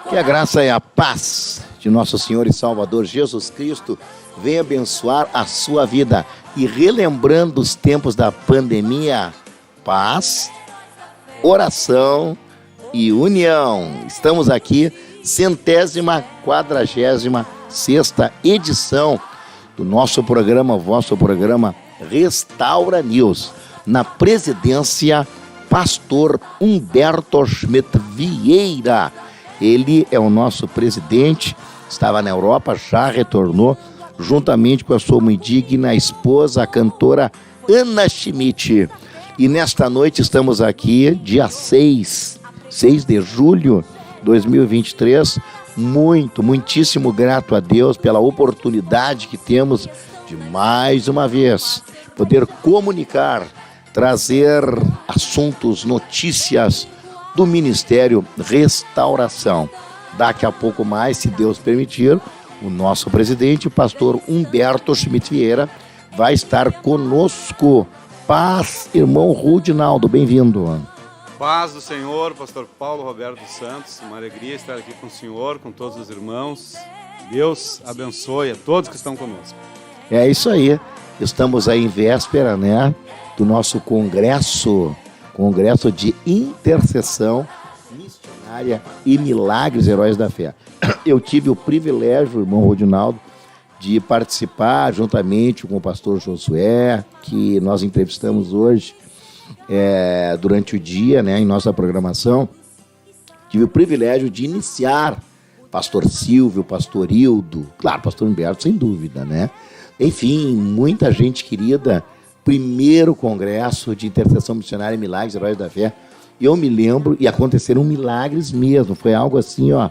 Que a graça e a paz de nosso Senhor e Salvador Jesus Cristo venha abençoar a sua vida. E relembrando os tempos da pandemia, paz, oração e união. Estamos aqui, 146ª edição do nosso programa, vosso programa Restaura News, na presidência Pastor Humberto Schmidt Vieira. Ele é o nosso presidente, estava na Europa, já retornou, juntamente com a sua muito digna esposa, a cantora Ana Schmidt. E nesta noite estamos aqui, dia 6 de julho de 2023, muitíssimo grato a Deus pela oportunidade que temos de mais uma vez poder comunicar, trazer assuntos, notícias do Ministério Restauração. Daqui a pouco mais, se Deus permitir, o nosso presidente, o pastor Humberto Schmidt Vieira, vai estar conosco. Paz, irmão Rudinaldo, bem-vindo. Paz do Senhor, pastor Paulo Roberto Santos, uma alegria estar aqui com o senhor, com todos os irmãos. Deus abençoe a todos que estão conosco. É isso aí, estamos aí em véspera, né, do nosso congresso de intercessão missionária e milagres heróis da fé. Eu tive o privilégio, irmão Rodinaldo, de participar juntamente com o pastor Josué, que nós entrevistamos hoje durante o dia, né, em nossa programação. Tive o privilégio de iniciar pastor Silvio, pastor Hildo, claro, pastor Humberto, sem dúvida, né? Enfim, muita gente querida, primeiro congresso de intercessão missionária e milagres heróis da fé. Eu me lembro, e aconteceram milagres mesmo, foi algo assim, ó,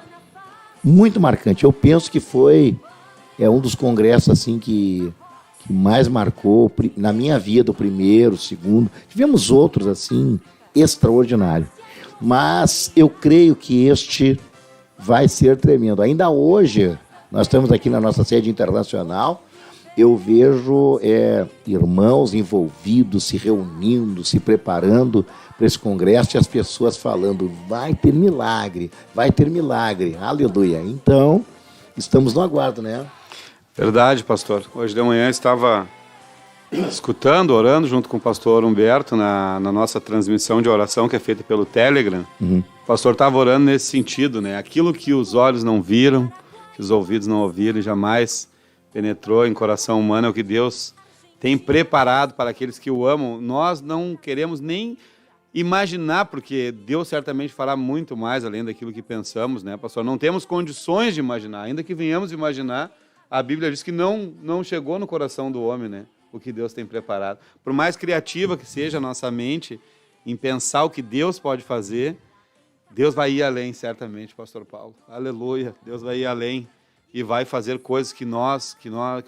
muito marcante. Eu penso que foi um dos congressos assim que mais marcou na minha vida, o primeiro, o segundo. Tivemos outros assim extraordinários, mas eu creio que este vai ser tremendo. Ainda hoje nós estamos aqui na nossa sede internacional. Eu vejo irmãos envolvidos, se reunindo, se preparando para esse congresso, e as pessoas falando, vai ter milagre, aleluia. Então, estamos no aguardo, né? Verdade, pastor. Hoje de manhã eu estava escutando, orando junto com o pastor Humberto na nossa transmissão de oração que é feita pelo Telegram. Uhum. O pastor estava orando nesse sentido, né? Aquilo que os olhos não viram, que os ouvidos não ouviram e jamais penetrou em coração humano, é o que Deus tem preparado para aqueles que o amam. Nós não queremos nem imaginar, porque Deus certamente fará muito mais além daquilo que pensamos, né, pastor? Não temos condições de imaginar, ainda que venhamos imaginar, a Bíblia diz que não chegou no coração do homem, né, o que Deus tem preparado. Por mais criativa que seja a nossa mente em pensar o que Deus pode fazer, Deus vai ir além, certamente, pastor Paulo. Aleluia, Deus vai ir além e vai fazer coisas que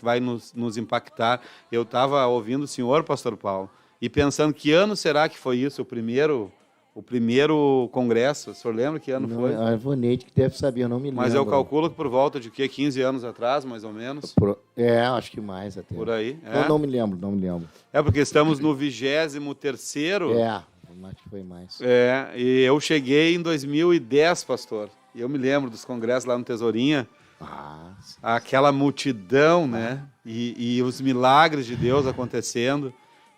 vai nos impactar. Eu estava ouvindo o senhor, pastor Paulo, e pensando que ano será que foi isso, o primeiro congresso? O senhor lembra que ano foi? A Ivonete que deve saber, eu não me lembro. Mas eu calculo que por volta de 15 anos atrás, mais ou menos? Acho que mais até. Por aí. Eu não me lembro. É porque estamos no 23º. Acho que foi mais. E eu cheguei em 2010, pastor. E eu me lembro dos congressos lá no Tesourinha. Aquela multidão, né? E os milagres de Deus acontecendo.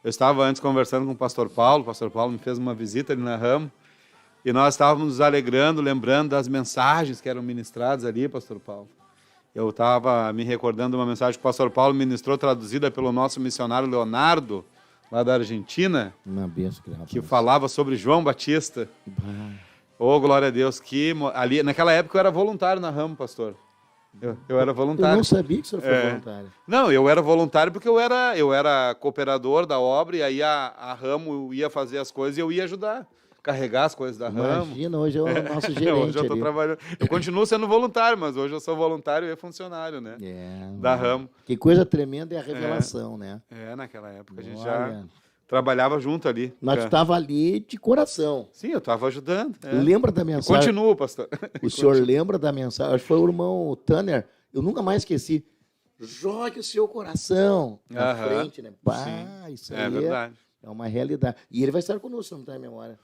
Eu estava antes conversando com o pastor Paulo me fez uma visita ali na Ramo, e nós estávamos nos alegrando, lembrando das mensagens que eram ministradas ali, pastor Paulo. Eu estava me recordando de uma mensagem que o pastor Paulo ministrou, traduzida pelo nosso missionário Leonardo, lá da Argentina, que falava sobre João Batista. Glória a Deus, que ali, naquela época eu era voluntário na Ramo, pastor. Eu era voluntário. Eu não sabia que o senhor foi voluntário. Não, eu era voluntário porque eu era cooperador da obra, e aí a Ramo ia fazer as coisas e eu ia ajudar, carregar as coisas da Ramo. Imagina, hoje é o nosso gerente. Hoje eu estou trabalhando. Eu continuo sendo voluntário, mas hoje eu sou voluntário e funcionário, né? Da Ramo. Que coisa tremenda é a revelação, né? Naquela época a gente já trabalhava junto ali. Nós estava ali de coração. Sim, eu estava ajudando. Lembra da mensagem? Continuo, pastor. O senhor lembra da mensagem? Acho que foi o irmão Tanner. Eu nunca mais esqueci. Jogue o seu coração na frente, né? Isso aí é verdade. É uma realidade. E ele vai estar conosco, não está em memória.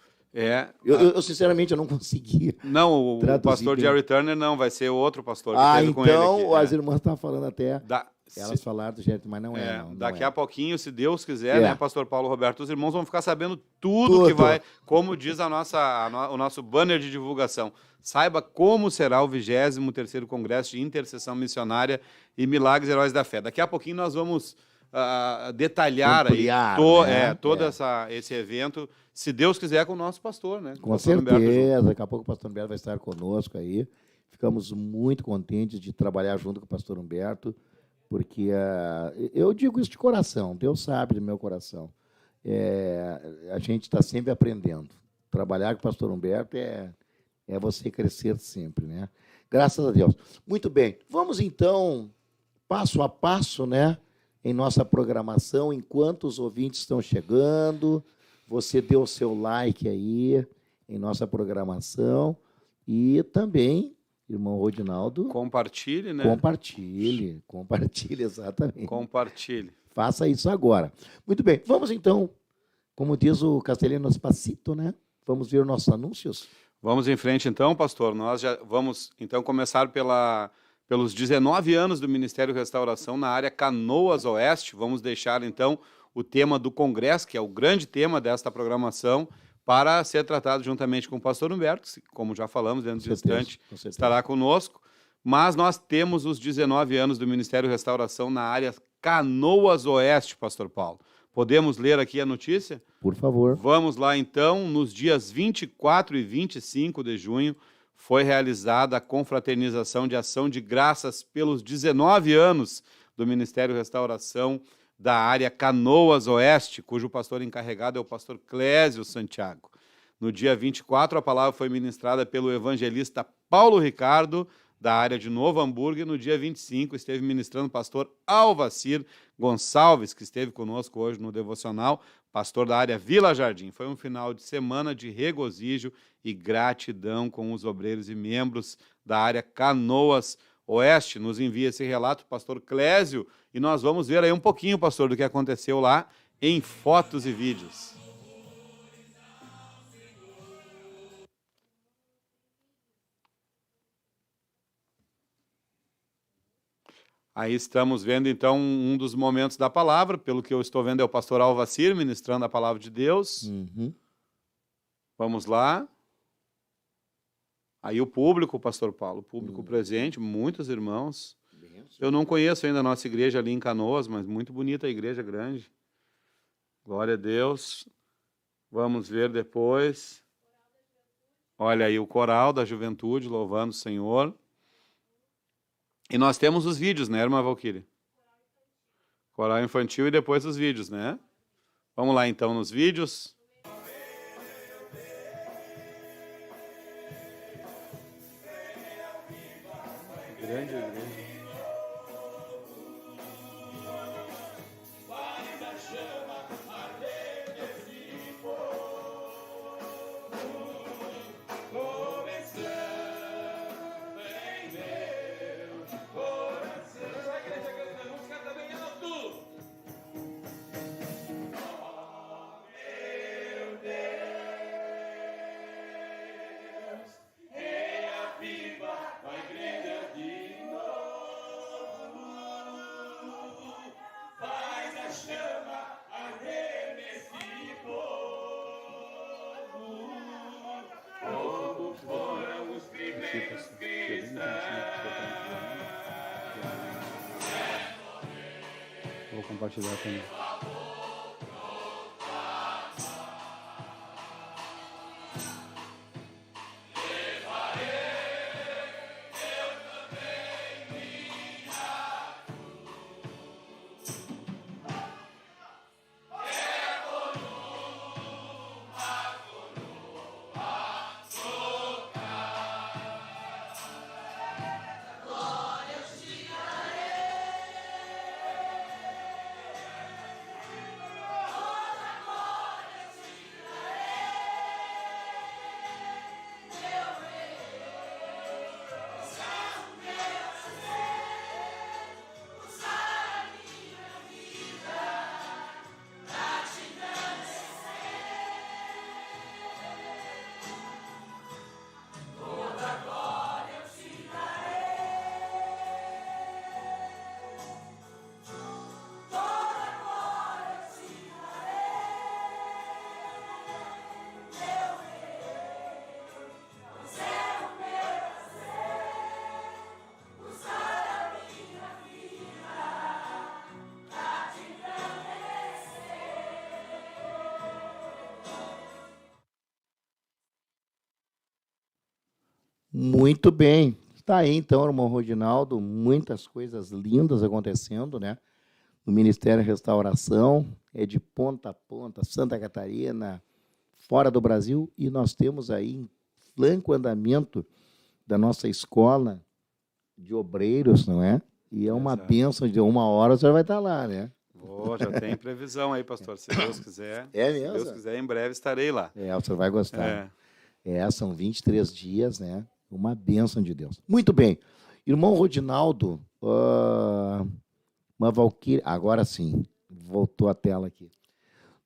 Eu sinceramente, eu não consegui. Não, o pastor bem. Jerry Turner não, vai ser outro pastor. Então as irmãs estavam falando até... Elas falaram do Jerry, mas não é, não. Daqui a pouquinho, se Deus quiser, né, pastor Paulo Roberto, os irmãos vão ficar sabendo tudo. Que vai, como diz o nosso banner de divulgação. Saiba como será o 23º Congresso de Intercessão Missionária e Milagres Heróis da Fé. Daqui a pouquinho nós vamos detalhar todo esse evento, se Deus quiser, com o nosso pastor, né? Com certeza, daqui a pouco o pastor Humberto vai estar conosco aí. Ficamos muito contentes de trabalhar junto com o pastor Humberto, porque eu digo isso de coração, Deus sabe do meu coração. A gente está sempre aprendendo. Trabalhar com o pastor Humberto é você crescer sempre, né? Graças a Deus. Muito bem, vamos então, passo a passo, né, em nossa programação, enquanto os ouvintes estão chegando, você dê o seu like aí em nossa programação e também... Irmão Rodinaldo... Compartilhe, né? Compartilhe, exatamente. Compartilhe. Faça isso agora. Muito bem, vamos então, como diz o castelhano, Espacito, né? Vamos ver nossos anúncios? Vamos em frente então, pastor. Nós já vamos então começar pelos 19 anos do Ministério Restauração na área Canoas Oeste. Vamos deixar então o tema do Congresso, que é o grande tema desta programação, para ser tratado juntamente com o pastor Humberto, que, como já falamos, dentro de um instante estará conosco. Mas nós temos os 19 anos do Ministério Restauração na área Canoas Oeste, pastor Paulo. Podemos ler aqui a notícia? Por favor. Vamos lá, então. Nos dias 24 e 25 de junho, foi realizada a confraternização de ação de graças pelos 19 anos do Ministério Restauração da área Canoas Oeste, cujo pastor encarregado é o pastor Clésio Santiago. No dia 24, a palavra foi ministrada pelo evangelista Paulo Ricardo, da área de Novo Hamburgo, e no dia 25 esteve ministrando o pastor Alvacir Gonçalves, que esteve conosco hoje no devocional, pastor da área Vila Jardim. Foi um final de semana de regozijo e gratidão com os obreiros e membros da área Canoas Oeste. Nos envia esse relato o pastor Clésio, e nós vamos ver aí um pouquinho, pastor, do que aconteceu lá em fotos e vídeos. Aí estamos vendo, então, um dos momentos da palavra. Pelo que eu estou vendo, é o pastor Alvacir ministrando a palavra de Deus. Vamos lá. Aí o público, pastor Paulo, o público presente, muitos irmãos. Eu não conheço ainda a nossa igreja ali em Canoas, mas muito bonita a igreja, grande. Glória a Deus. Vamos ver depois. Olha aí o coral da juventude, louvando o Senhor. E nós temos os vídeos, né, irmã Valquíria? Coral infantil e depois os vídeos, né? Vamos lá, então, nos vídeos. Grande igreja. Vou compartilhar também. Muito bem. Está aí, então, irmão Rodinaldo, muitas coisas lindas acontecendo, né? No Ministério da Restauração, é de ponta a ponta, Santa Catarina, fora do Brasil, e nós temos aí em franco andamento da nossa escola de obreiros, não é? E é uma bênção, de 1 hora você vai estar lá, né? Já tem previsão aí, pastor, se Deus quiser. É mesmo? Se Deus quiser, em breve estarei lá. Você vai gostar. São 23 dias, né? Uma bênção de Deus. Muito bem. Irmão Rodinaldo, uma Valquíria, agora sim, voltou a tela aqui.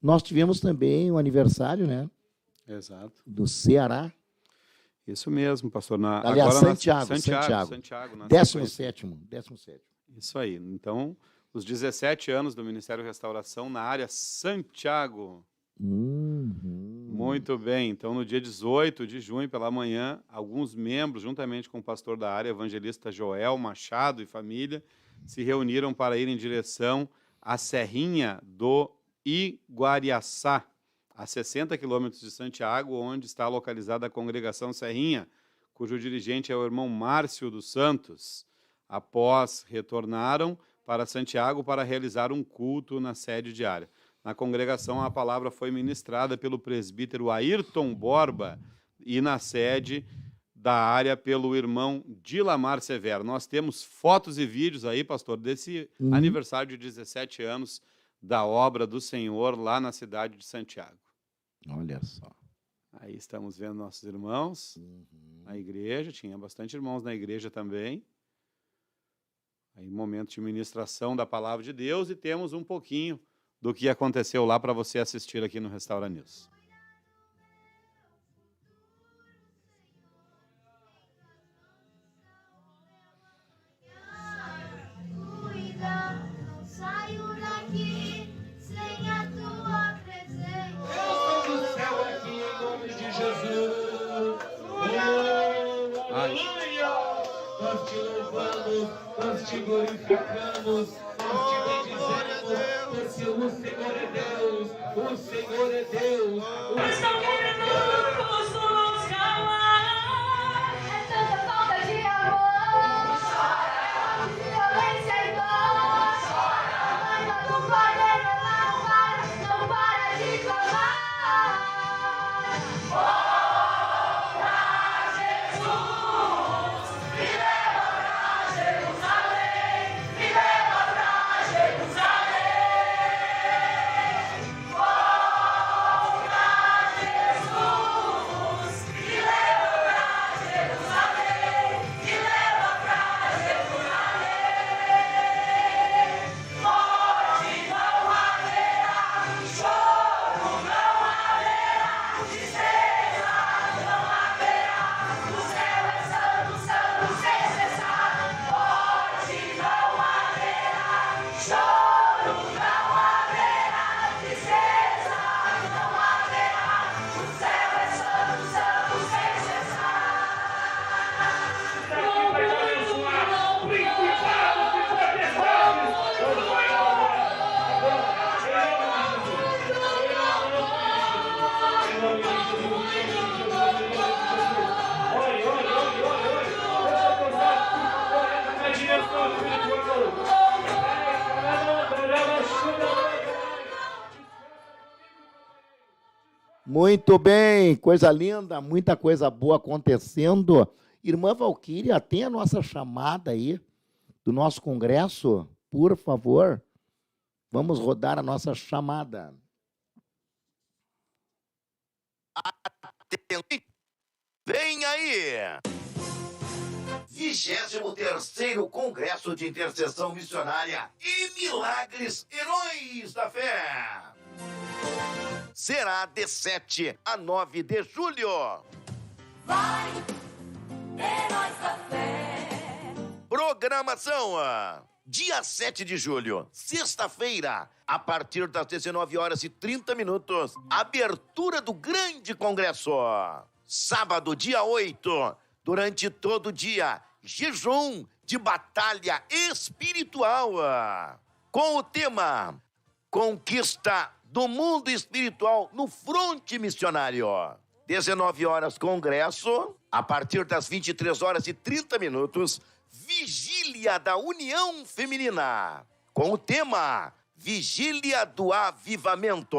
Nós tivemos também um aniversário, né? Exato. Do Ceará. Isso mesmo, pastor. Aliás, agora Santiago. 17º. Isso aí. Então, os 17 anos do Ministério Restauração na área Santiago. Muito bem. Então, no dia 18 de junho, pela manhã, alguns membros, juntamente com o pastor da área, evangelista Joel Machado e família, se reuniram para ir em direção à Serrinha do Iguariaçá, a 60 quilômetros de Santiago, onde está localizada a congregação Serrinha, cujo dirigente é o irmão Márcio dos Santos. Após, retornaram para Santiago para realizar um culto na sede diária. Na congregação, a palavra foi ministrada pelo presbítero Ayrton Borba e na sede da área pelo irmão Dilamar Severo. Nós temos fotos e vídeos aí, pastor, desse aniversário de 17 anos da obra do Senhor lá na cidade de Santiago. Olha só. Aí estamos vendo nossos irmãos na igreja, tinha bastante irmãos na igreja também. Aí momento de ministração da palavra de Deus e temos um pouquinho do que aconteceu lá para você assistir aqui no Restaura News. Nós te louvamos, nós te glorificamos, nós te bendizemos, porque o Senhor é Deus, o Senhor é Deus. Estão querendo nos calar. É tanta falta de amor, de violência e dor. Mas não para, não para de clamar. Muito bem, coisa linda, muita coisa boa acontecendo. Irmã Valquíria, tem a nossa chamada aí do nosso congresso? Por favor, vamos rodar a nossa chamada. Vem aí! 23º Congresso de Intercessão Missionária e Milagres Heróis da Fé. Será de 7 a 9 de julho. Vai, Heróis da Fé. Programação: dia 7 de julho, sexta-feira, a partir das 19h30, abertura do grande congresso. Sábado, dia 8, durante todo o dia, jejum de batalha espiritual, com o tema Conquista do Mundo Espiritual no Fronte Missionário. 19 horas, congresso. A partir das 23 horas e 30 minutos, Vigília da União Feminina, com o tema Vigília do Avivamento.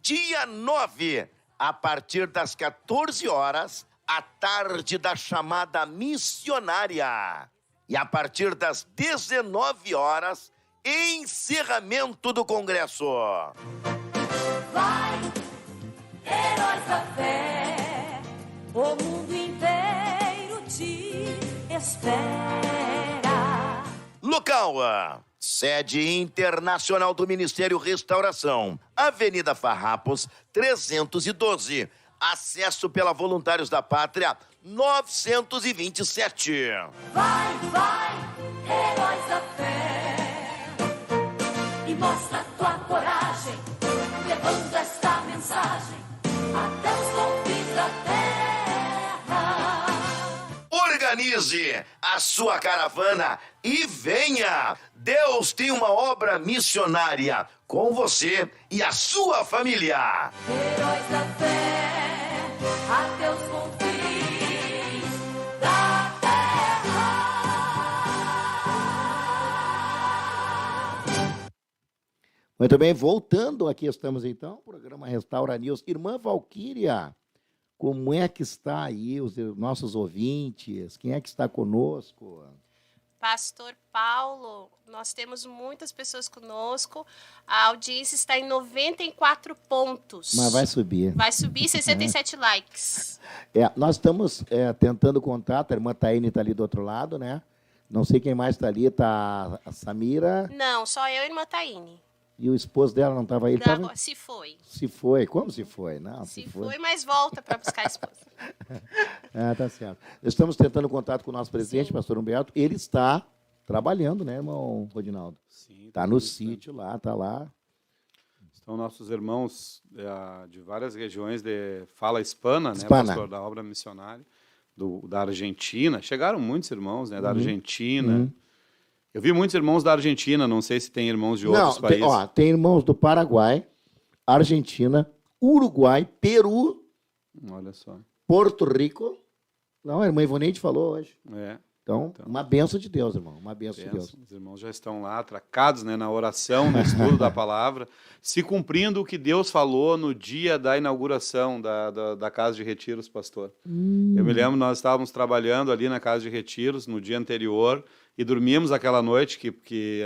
Dia 9, a partir das 14 horas, a tarde da chamada missionária. E a partir das 19 horas, encerramento do congresso. Vai, heróis da fé, o mundo inteiro te espera. Local: sede internacional do Ministério Restauração, Avenida Farrapos, 312. Acesso pela Voluntários da Pátria, 927. Vai, heróis da fé, e mostra tua coragem, levando esta mensagem até os confins da terra. Organize a sua caravana e venha! Deus tem uma obra missionária com você e a sua família. Heróis da fé, até os confins da terra. Muito bem, voltando, aqui estamos então, programa Restaura News. Irmã Valquíria, como é que está aí os nossos ouvintes? Quem é que está conosco? Pastor Paulo, nós temos muitas pessoas conosco. A audiência está em 94 pontos. Mas vai subir. Vai subir 67 likes. Nós estamos tentando contato, a irmã Taine está ali do outro lado, né? Não sei quem mais está ali, está a Samira. Não, só eu e a irmã Taine. E o esposo dela não estava aí? Ele Não, tava... se foi. Se foi? Como se foi? Não, Se foi, mas volta para buscar a esposa. Tá certo. Estamos tentando contato com o nosso presidente, pastor Humberto. Ele está trabalhando, né, irmão Rodinaldo? Sim. Está no sítio lá, está lá. Estão nossos irmãos de várias regiões de fala hispana, né, Hispana. pastor, da obra missionária, da Argentina. Chegaram muitos irmãos, né, da Argentina. Eu vi muitos irmãos da Argentina, não sei se tem irmãos de outros países. Tem irmãos do Paraguai, Argentina, Uruguai, Peru, Olha só. Porto Rico. Não, a irmã Ivoneide falou hoje. Então, uma benção de Deus, irmão. Uma benção de Deus. Os irmãos já estão lá atracados, né, na oração, no estudo da palavra, se cumprindo o que Deus falou no dia da inauguração da Casa de Retiros, pastor. Eu me lembro, nós estávamos trabalhando ali na Casa de Retiros no dia anterior e dormimos aquela noite que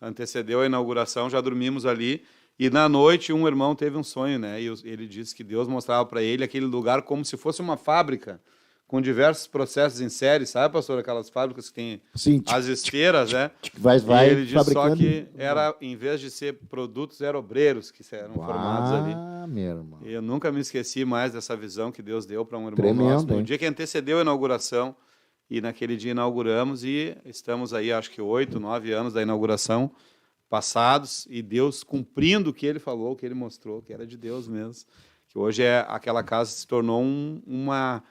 antecedeu a inauguração, já dormimos ali. E na noite um irmão teve um sonho, né? E ele disse que Deus mostrava para ele aquele lugar como se fosse uma fábrica, com diversos processos em série, sabe, pastor? Aquelas fábricas que tem as esteiras, né? Vai e ele disse só que era, em vez de ser produtos, eram obreiros que eram formados ali. Meu irmão. E eu nunca me esqueci mais dessa visão que Deus deu para um irmão Tremendo, nosso. No hein? dia que antecedeu a inauguração, e naquele dia inauguramos, e estamos aí, acho que 8, 9 anos da inauguração passados, e Deus cumprindo o que Ele falou, o que Ele mostrou, que era de Deus mesmo. Que hoje aquela casa se tornou uma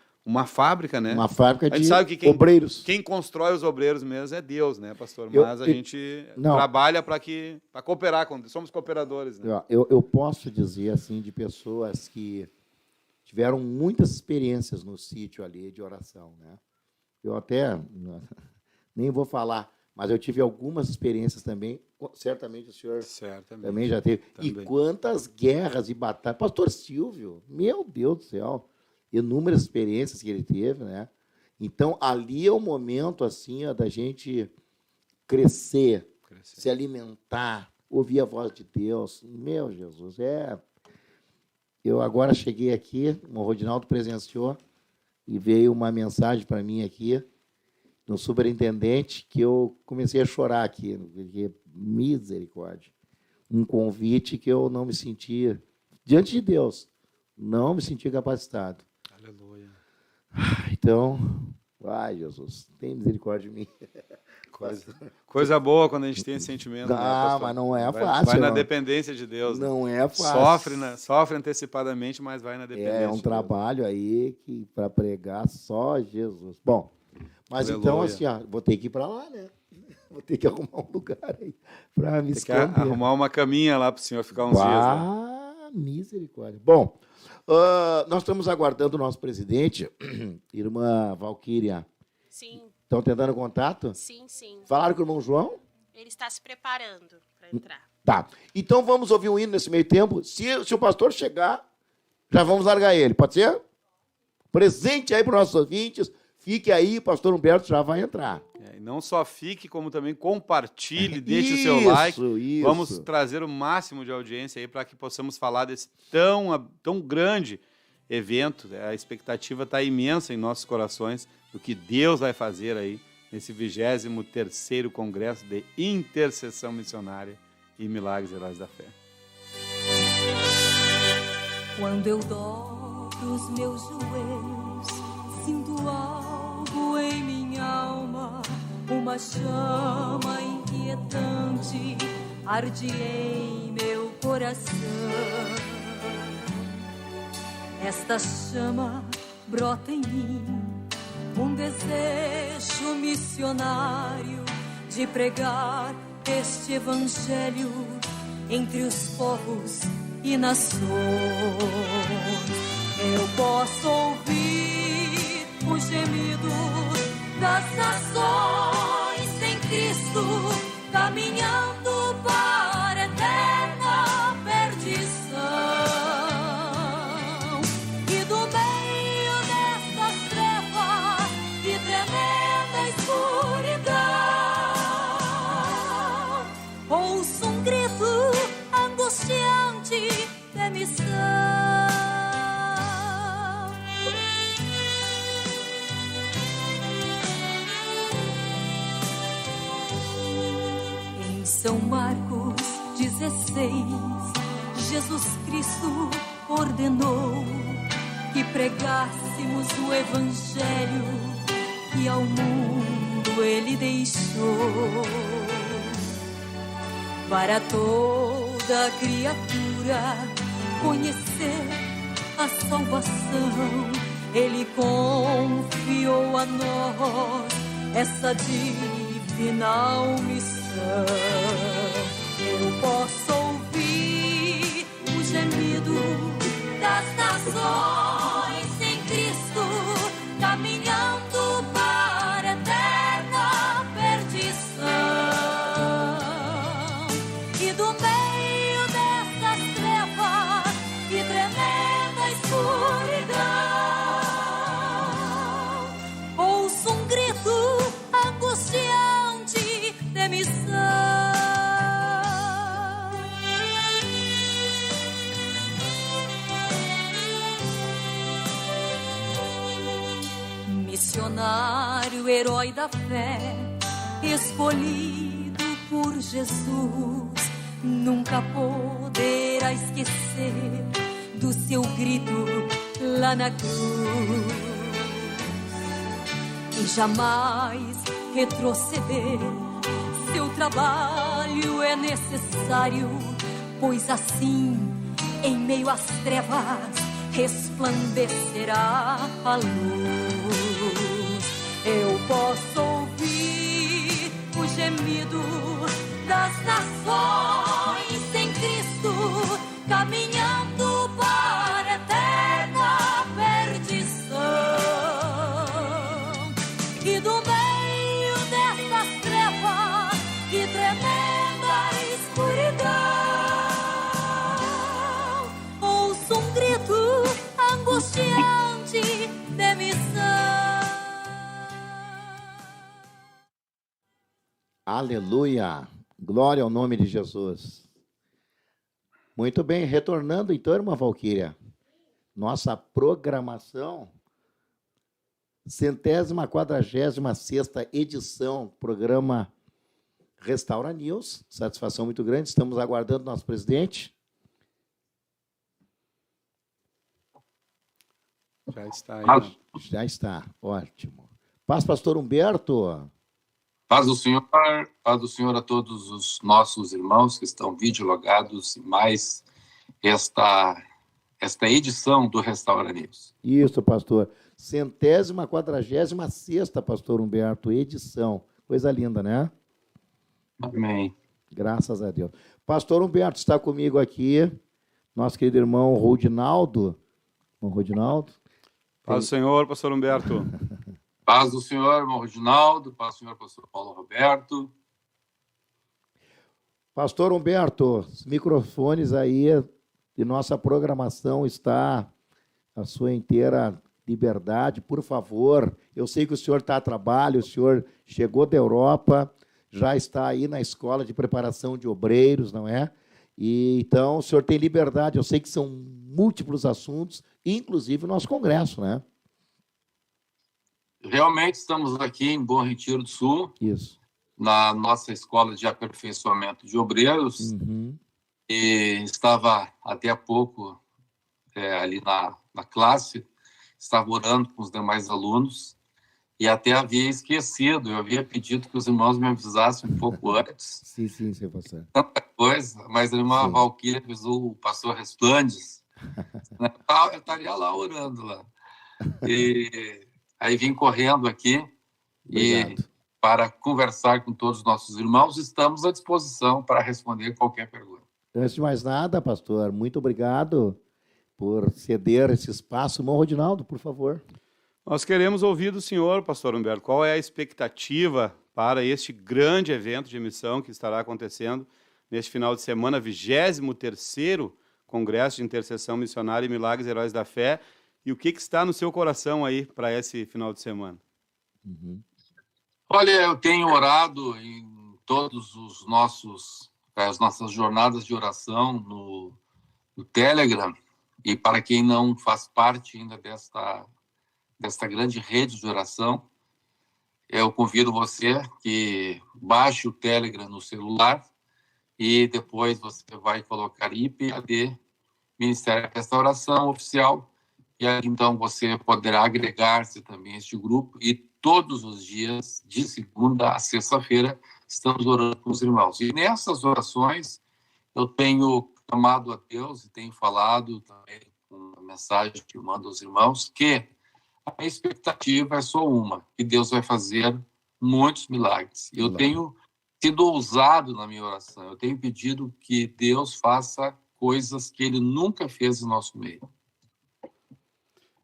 fábrica, né? Uma fábrica de sabe que obreiros. Quem constrói os obreiros mesmo é Deus, né, pastor? Mas a gente trabalha para cooperar, somos cooperadores. Né? Eu posso dizer, assim, de pessoas que tiveram muitas experiências no sítio ali de oração, né? Eu até nem vou falar, mas eu tive algumas experiências também. Certamente o senhor também já teve. Também. E quantas guerras e batalhas. Pastor Silvio, meu Deus do céu, inúmeras experiências que ele teve, né? Então, ali é o momento, assim, da gente crescer, se alimentar, ouvir a voz de Deus. Meu Jesus, Eu agora cheguei aqui, o Rodinaldo presenciou, e veio uma mensagem para mim aqui, no superintendente, que eu comecei a chorar aqui, porque, misericórdia. Um convite que eu não me sentia, diante de Deus, não me sentia capacitado. Aleluia. Então, ai, Jesus, tem misericórdia de mim. Coisa boa quando a gente tem esse sentimento. Não, mas não é fácil. Vai na dependência de Deus. Não é fácil. Sofre antecipadamente, mas vai na dependência. É um trabalho aí que para pregar só Jesus. Bom, mas Aleluia. Então, assim, vou ter que ir para lá, né? Vou ter que arrumar um lugar aí para me esconder. Arrumar uma caminha lá para o senhor ficar uns dias lá. misericórdia. Bom, nós estamos aguardando o nosso presidente, irmã Valquíria. Sim, Estão tentando contato? sim, sim. Falaram com o irmão João? Ele está se preparando para entrar. Tá. Então vamos ouvir um hino nesse meio tempo. Se o pastor chegar, já vamos largar ele. Pode ser? Presente aí para os nossos ouvintes. Fique aí, o pastor Humberto já vai entrar. E não só fique, como também compartilhe, deixe o seu like. Isso. Vamos trazer o máximo de audiência aí para que possamos falar desse tão grande evento. A expectativa está imensa em nossos corações do que Deus vai fazer aí nesse 23º Congresso de Intercessão Missionária e Milagres Heróis da Fé. Quando eu dobro os meus joelhos, sinto algo em minha alma, uma chama inquietante arde em meu coração. Esta chama brota em mim, um desejo missionário de pregar este evangelho entre os povos e nações. Eu posso ouvir o gemido das nações sem Cristo, caminhando para a eterna perdição. E do meio destas trevas e tremenda escuridão, ouço um grito angustiante de missão. Em São Marcos 16, Jesus Cristo ordenou que pregássemos o evangelho que ao mundo ele deixou. Para toda criatura conhecer a salvação, ele confiou a nós essa divinal missão. Eu posso ouvir o gemido das nações sem Cristo, caminhando para a eterna perdição. E do meio dessas trevas e tremenda escuridão, ouço um grito angustiante de missão. Missionário, herói da fé, escolhido por Jesus, nunca poderá esquecer do seu grito lá na cruz e jamais retroceder. Seu trabalho é necessário, pois assim, em meio às trevas, resplandecerá a luz. Eu posso ouvir o gemido das nações sem Cristo, caminhando para a eterna perdição. E do meio dessas trevas e tremenda escuridão, ouço um grito angustiante de missão. Aleluia! Glória ao nome de Jesus. Muito bem, retornando então, irmã Valquíria, nossa programação, 146ª edição, programa Restaura News, satisfação muito grande, estamos aguardando nosso presidente. Já está aí. Né? Já está, ótimo. Paz, pastor Humberto. Paz do Senhor a todos os nossos irmãos que estão videologados em mais esta edição do Restaura News. Isso, pastor. 146ª, pastor Humberto, edição. Coisa linda, né? Amém. Graças a Deus. Pastor Humberto está comigo aqui, nosso querido irmão Rodinaldo. Irmão Rodinaldo. Paz do Senhor, pastor Humberto. Paz do Senhor, irmão Reginaldo. Paz do Senhor, pastor Paulo Roberto. Pastor Humberto, os microfones aí de nossa programação está à sua inteira liberdade, por favor. Eu sei que o senhor está a trabalho, o senhor chegou da Europa, já está aí na escola de preparação de obreiros, não é? E então o senhor tem liberdade. Eu sei que são múltiplos assuntos, inclusive o nosso congresso, né? Realmente estamos aqui em Bom Retiro do Sul, Isso. na nossa escola de aperfeiçoamento de obreiros, e estava até há pouco ali na classe, estava orando com os demais alunos, e até havia esquecido, eu havia pedido que os irmãos me avisassem um pouco antes. Sim, seu pastor. Tanta coisa, mas a irmã Valquíria avisou o pastor Resplandes, eu estaria lá orando lá. E aí vim correndo aqui e para conversar com todos os nossos irmãos, estamos à disposição para responder qualquer pergunta. Antes de mais nada, pastor, muito obrigado por ceder esse espaço. Irmão Rodinaldo, por favor. Nós queremos ouvir do senhor, pastor Humberto, qual é a expectativa para este grande evento de missão que estará acontecendo neste final de semana, 23º Congresso de Intercessão Missionária e Milagres Heróis da Fé, e o que está no seu coração aí para esse final de semana? Olha, eu tenho orado em todos os as nossas jornadas de oração no Telegram, e para quem não faz parte ainda desta grande rede de oração, eu convido você que baixe o Telegram no celular e depois você vai colocar IPAD, Ministério da Restauração Oficial, e aí, então, você poderá agregar-se também a este grupo, e todos os dias, de segunda a sexta-feira, estamos orando com os irmãos. E nessas orações, eu tenho clamado a Deus e tenho falado também com a mensagem que eu mando aos irmãos, que a expectativa é só uma, que Deus vai fazer muitos milagres. Eu tenho sido ousado na minha oração, eu tenho pedido que Deus faça coisas que Ele nunca fez em nosso meio.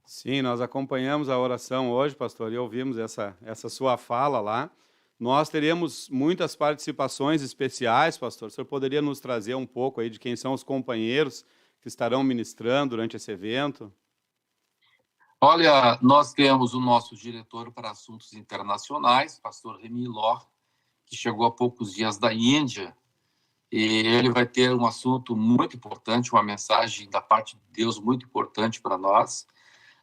Sim, nós acompanhamos a oração hoje, pastor, e ouvimos essa sua fala lá. Nós teremos muitas participações especiais, pastor. O senhor poderia nos trazer um pouco aí de quem são os companheiros que estarão ministrando durante esse evento? Olha, nós temos o nosso diretor para assuntos internacionais, pastor Remy Lor, que chegou há poucos dias da Índia, e ele vai ter um assunto muito importante, uma mensagem da parte de Deus muito importante para nós.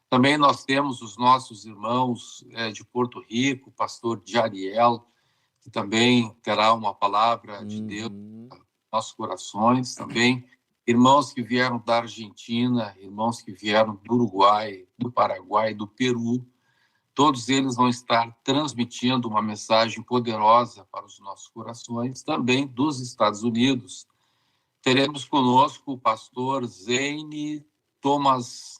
Também nós temos os nossos irmãos de Porto Rico, o pastor Jariel, que também terá uma palavra de Deus nos nossos corações. Também irmãos que vieram da Argentina, irmãos que vieram do Uruguai, do Paraguai, do Peru. Todos eles vão estar transmitindo uma mensagem poderosa para os nossos corações. Também dos Estados Unidos. Teremos conosco o pastor Zane Thomas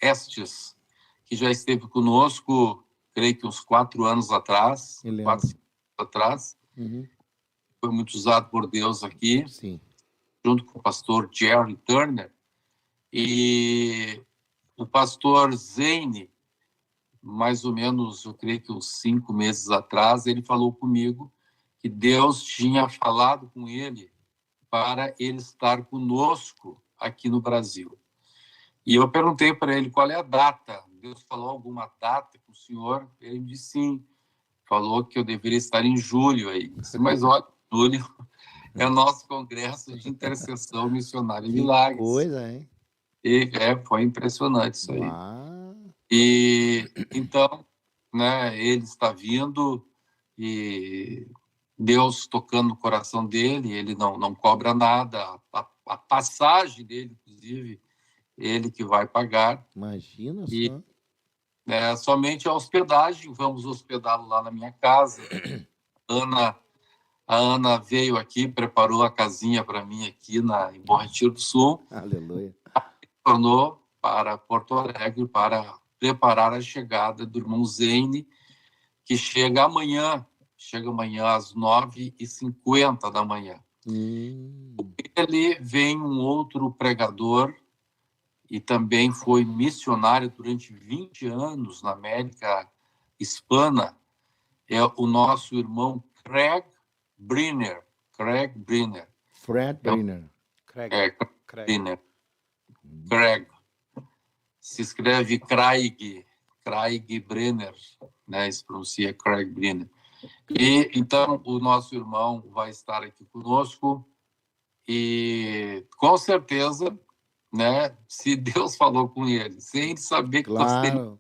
Estes, que já esteve conosco, creio que uns 4 anos atrás, 4 anos atrás. Foi muito usado por Deus aqui, junto com o pastor Jerry Turner. E o pastor Zane, mais ou menos, eu creio que uns 5 meses atrás, ele falou comigo que Deus tinha falado com ele para ele estar conosco aqui no Brasil. E eu perguntei para ele qual é a data. Deus falou alguma data com o senhor? Ele me disse sim. Falou que eu deveria estar em julho aí. Disse, mas olha, julho é o nosso congresso de intercessão missionária e milagres. Coisa, hein? E foi impressionante isso aí. Uau. E então, né, ele está vindo e Deus tocando no coração dele, ele não cobra nada. A passagem dele, inclusive, ele que vai pagar. Imagina só. E somente a hospedagem, vamos hospedá-lo lá na minha casa. A Ana veio aqui, preparou a casinha para mim aqui em Bom Retiro do Sul. Aleluia. Tornou para Porto Alegre para preparar a chegada do irmão Zane, que chega amanhã às 9h50 da manhã. Ele vem um outro pregador e também foi missionário durante 20 anos na América Hispana, é o nosso irmão Craig Brenner. Fred Brenner. Brenner. Craig. Se escreve Craig Brenner, né? Se pronuncia Craig Brenner. E então o nosso irmão vai estar aqui conosco e com certeza, né? Se Deus falou com ele, sem saber que nós teríamos,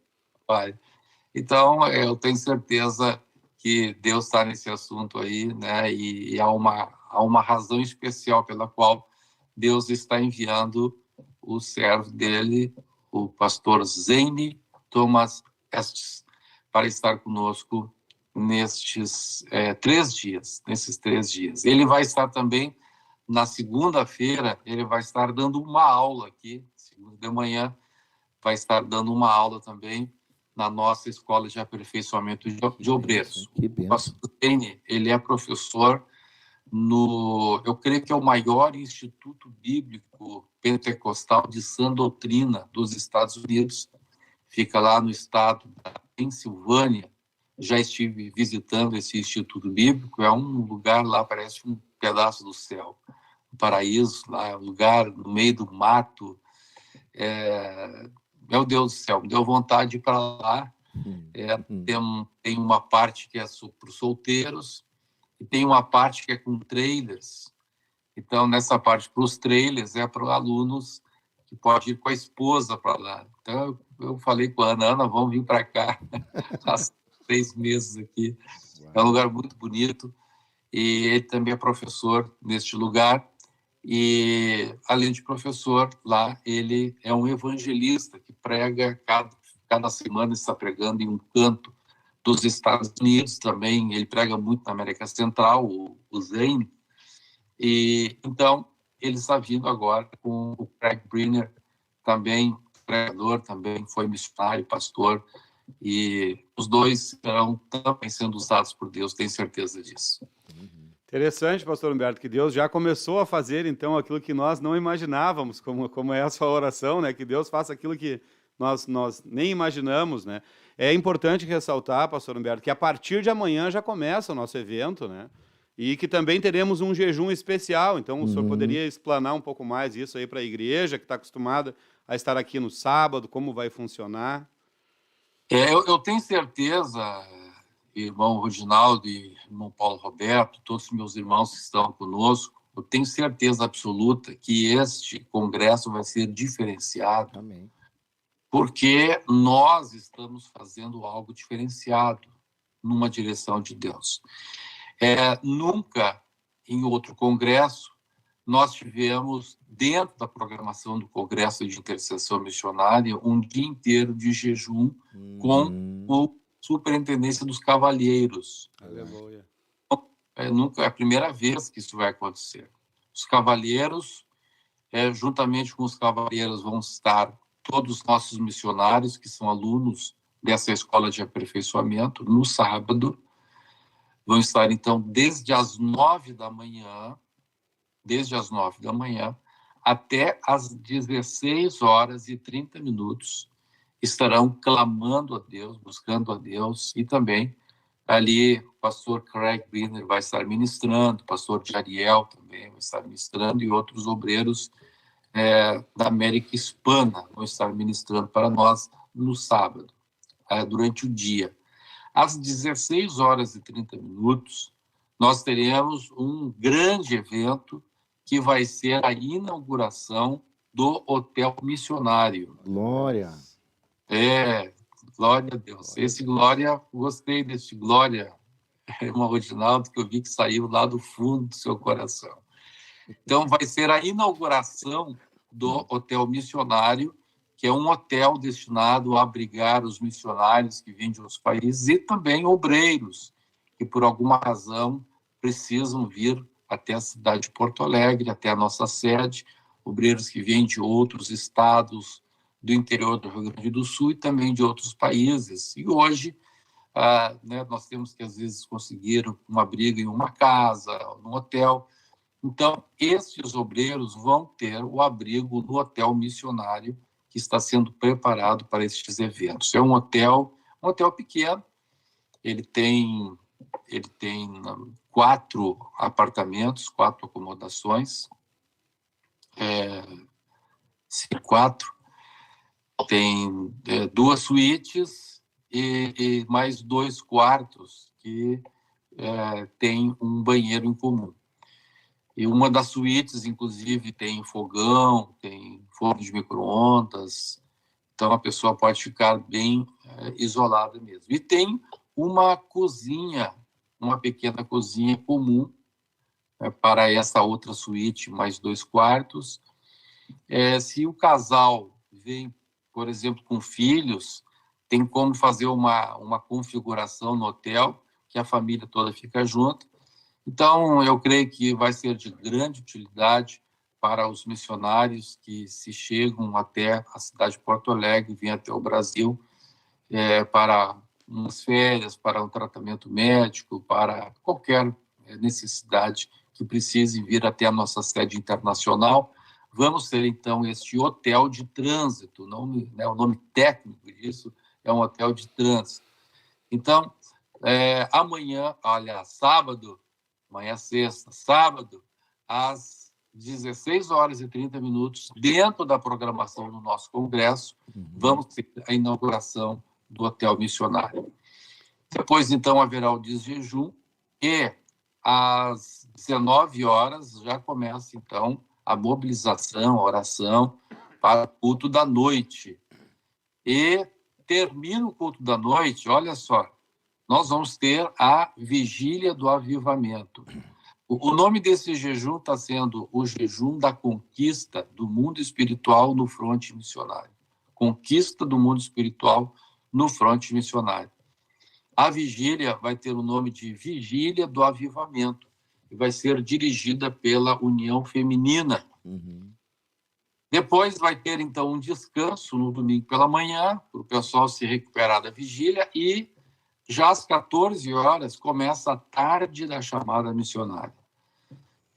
então eu tenho certeza que Deus está nesse assunto aí, né? E há uma razão especial pela qual Deus está enviando o servo dele, o pastor Zane Thomas Estes, para estar conosco nesses 3 dias. Ele vai estar também na segunda-feira, ele vai estar dando uma aula aqui, segunda de manhã, vai estar dando uma aula também na nossa escola de aperfeiçoamento de obreiros. O pastor Zane, ele é professor eu creio que é o maior instituto bíblico pentecostal de sã doutrina dos Estados Unidos. Fica lá no estado da Pensilvânia. Já estive visitando esse instituto bíblico. É um lugar lá, parece um pedaço do céu. Um paraíso, lá, um lugar no meio do mato. Meu Deus do céu, me deu vontade de ir para lá. Tem uma parte que é para os solteiros, e tem uma parte que é com trailers. Então, nessa parte, para os trailers, é para alunos que podem ir com a esposa para lá. Então, eu falei com a Ana, vamos vir para cá. Há 6 meses aqui. É um lugar muito bonito. E ele também é professor neste lugar. E, além de professor, lá ele é um evangelista que prega, cada semana está pregando em um canto dos Estados Unidos também. Ele prega muito na América Central, o Zane. E então ele está vindo agora com o Craig Brenner, também pregador, também foi missionário, pastor, e os dois estão também sendo usados por Deus, tenho certeza disso. Interessante, pastor Humberto, que Deus já começou a fazer, então, aquilo que nós não imaginávamos, como é a sua oração, né? Que Deus faça aquilo que nós nem imaginamos, né? É importante ressaltar, pastor Humberto, que a partir de amanhã já começa o nosso evento, né? E que também teremos um jejum especial. Então, o senhor poderia explanar um pouco mais isso aí para a igreja, que está acostumada a estar aqui no sábado, como vai funcionar? Eu tenho certeza, irmão Reginaldo e irmão Paulo Roberto, todos os meus irmãos que estão conosco, eu tenho certeza absoluta que este congresso vai ser diferenciado. Amém. Porque nós estamos fazendo algo diferenciado numa direção de Deus. Nunca em outro congresso nós tivemos, dentro da programação do Congresso de Intercessão Missionária, um dia inteiro de jejum com a Superintendência dos Cavalheiros. Aleluia. Nunca é a primeira vez que isso vai acontecer. Os cavalheiros, juntamente com os cavalheiros, vão estar todos os nossos missionários, que são alunos dessa escola de aperfeiçoamento, no sábado. Vão estar, então, desde as 9 da manhã até as 16h30, estarão clamando a Deus, buscando a Deus, e também ali o pastor Craig Brenner vai estar ministrando, o pastor Jariel também vai estar ministrando, e outros obreiros da América Hispana vão estar ministrando para nós no sábado, durante o dia. Às 16h30, nós teremos um grande evento que vai ser a inauguração do Hotel Missionário. Glória! Glória a Deus. Esse Glória, gostei desse Glória, irmão Reginaldo, que eu vi que saiu lá do fundo do seu coração. Então, vai ser a inauguração do Hotel Missionário, que é um hotel destinado a abrigar os missionários que vêm de outros países e também obreiros que, por alguma razão, precisam vir até a cidade de Porto Alegre, até a nossa sede, obreiros que vêm de outros estados do interior do Rio Grande do Sul e também de outros países. E hoje, nós temos que, às vezes, conseguir um abrigo em uma casa, num hotel, Então, esses obreiros vão ter o abrigo no hotel missionário que está sendo preparado para estes eventos. É um hotel pequeno, ele tem 4 apartamentos, 4 acomodações, 4, tem 2 suítes e mais 2 quartos que tem um banheiro em comum. E uma das suítes, inclusive, tem fogão, tem forno de micro-ondas, então a pessoa pode ficar bem isolada mesmo. E tem uma cozinha, uma pequena cozinha comum para essa outra suíte, mais 2 quartos. Se o casal vem, por exemplo, com filhos, tem como fazer uma configuração no hotel, que a família toda fica junto. Então, eu creio que vai ser de grande utilidade para os missionários que se chegam até a cidade de Porto Alegre, vêm até o Brasil, para umas férias, para um tratamento médico, para qualquer necessidade que precise vir até a nossa sede internacional. Vamos ter, então, este hotel de trânsito, o nome técnico disso é um hotel de trânsito. Então, amanhã, sábado, amanhã é sexta, sábado, às 16h30, dentro da programação do nosso congresso, vamos ter a inauguração do Hotel Missionário. Depois, então, haverá o desjejum e às 19h já começa, então, a mobilização, a oração para o culto da noite. E termina o culto da noite, olha só, nós vamos ter a Vigília do Avivamento. O nome desse jejum está sendo o jejum da conquista do mundo espiritual no fronte missionário. Conquista do mundo espiritual no fronte missionário. A vigília vai ter o nome de Vigília do Avivamento e vai ser dirigida pela União Feminina. Depois vai ter, então, um descanso no domingo pela manhã, para o pessoal se recuperar da vigília, e já às 14h começa a tarde da chamada missionária.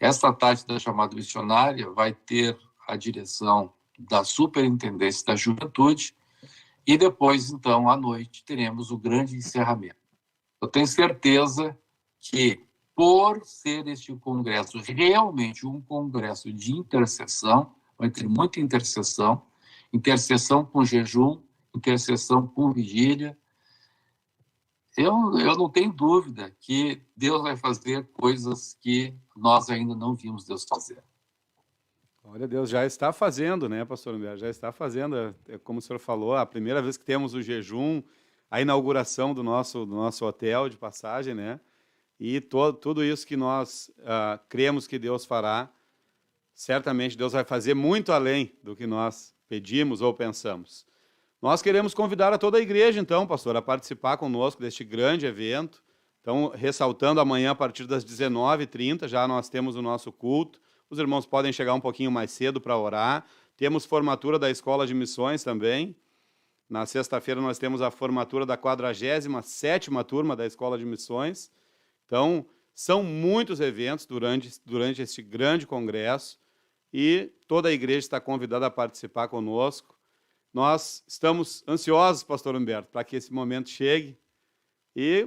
Essa tarde da chamada missionária vai ter a direção da Superintendência da Juventude e depois, então, à noite, teremos o grande encerramento. Eu tenho certeza que, por ser este congresso realmente um congresso de intercessão, vai ter muita intercessão, intercessão com jejum, intercessão com vigília. Eu não tenho dúvida que Deus vai fazer coisas que nós ainda não vimos Deus fazer. Olha, Deus já está fazendo, né, pastor Humberto? Já está fazendo, como o senhor falou, a primeira vez que temos o jejum, a inauguração do nosso hotel de passagem, né? E tudo isso que nós cremos que Deus fará, certamente Deus vai fazer muito além do que nós pedimos ou pensamos. Nós queremos convidar a toda a igreja, então, pastor, a participar conosco deste grande evento. Então, ressaltando, amanhã, a partir das 19h30, já nós temos o nosso culto. Os irmãos podem chegar um pouquinho mais cedo para orar. Temos formatura da Escola de Missões também. Na sexta-feira, nós temos a formatura da 47ª turma da Escola de Missões. Então, são muitos eventos durante este grande congresso e toda a igreja está convidada a participar conosco. Nós estamos ansiosos, pastor Humberto, para que esse momento chegue e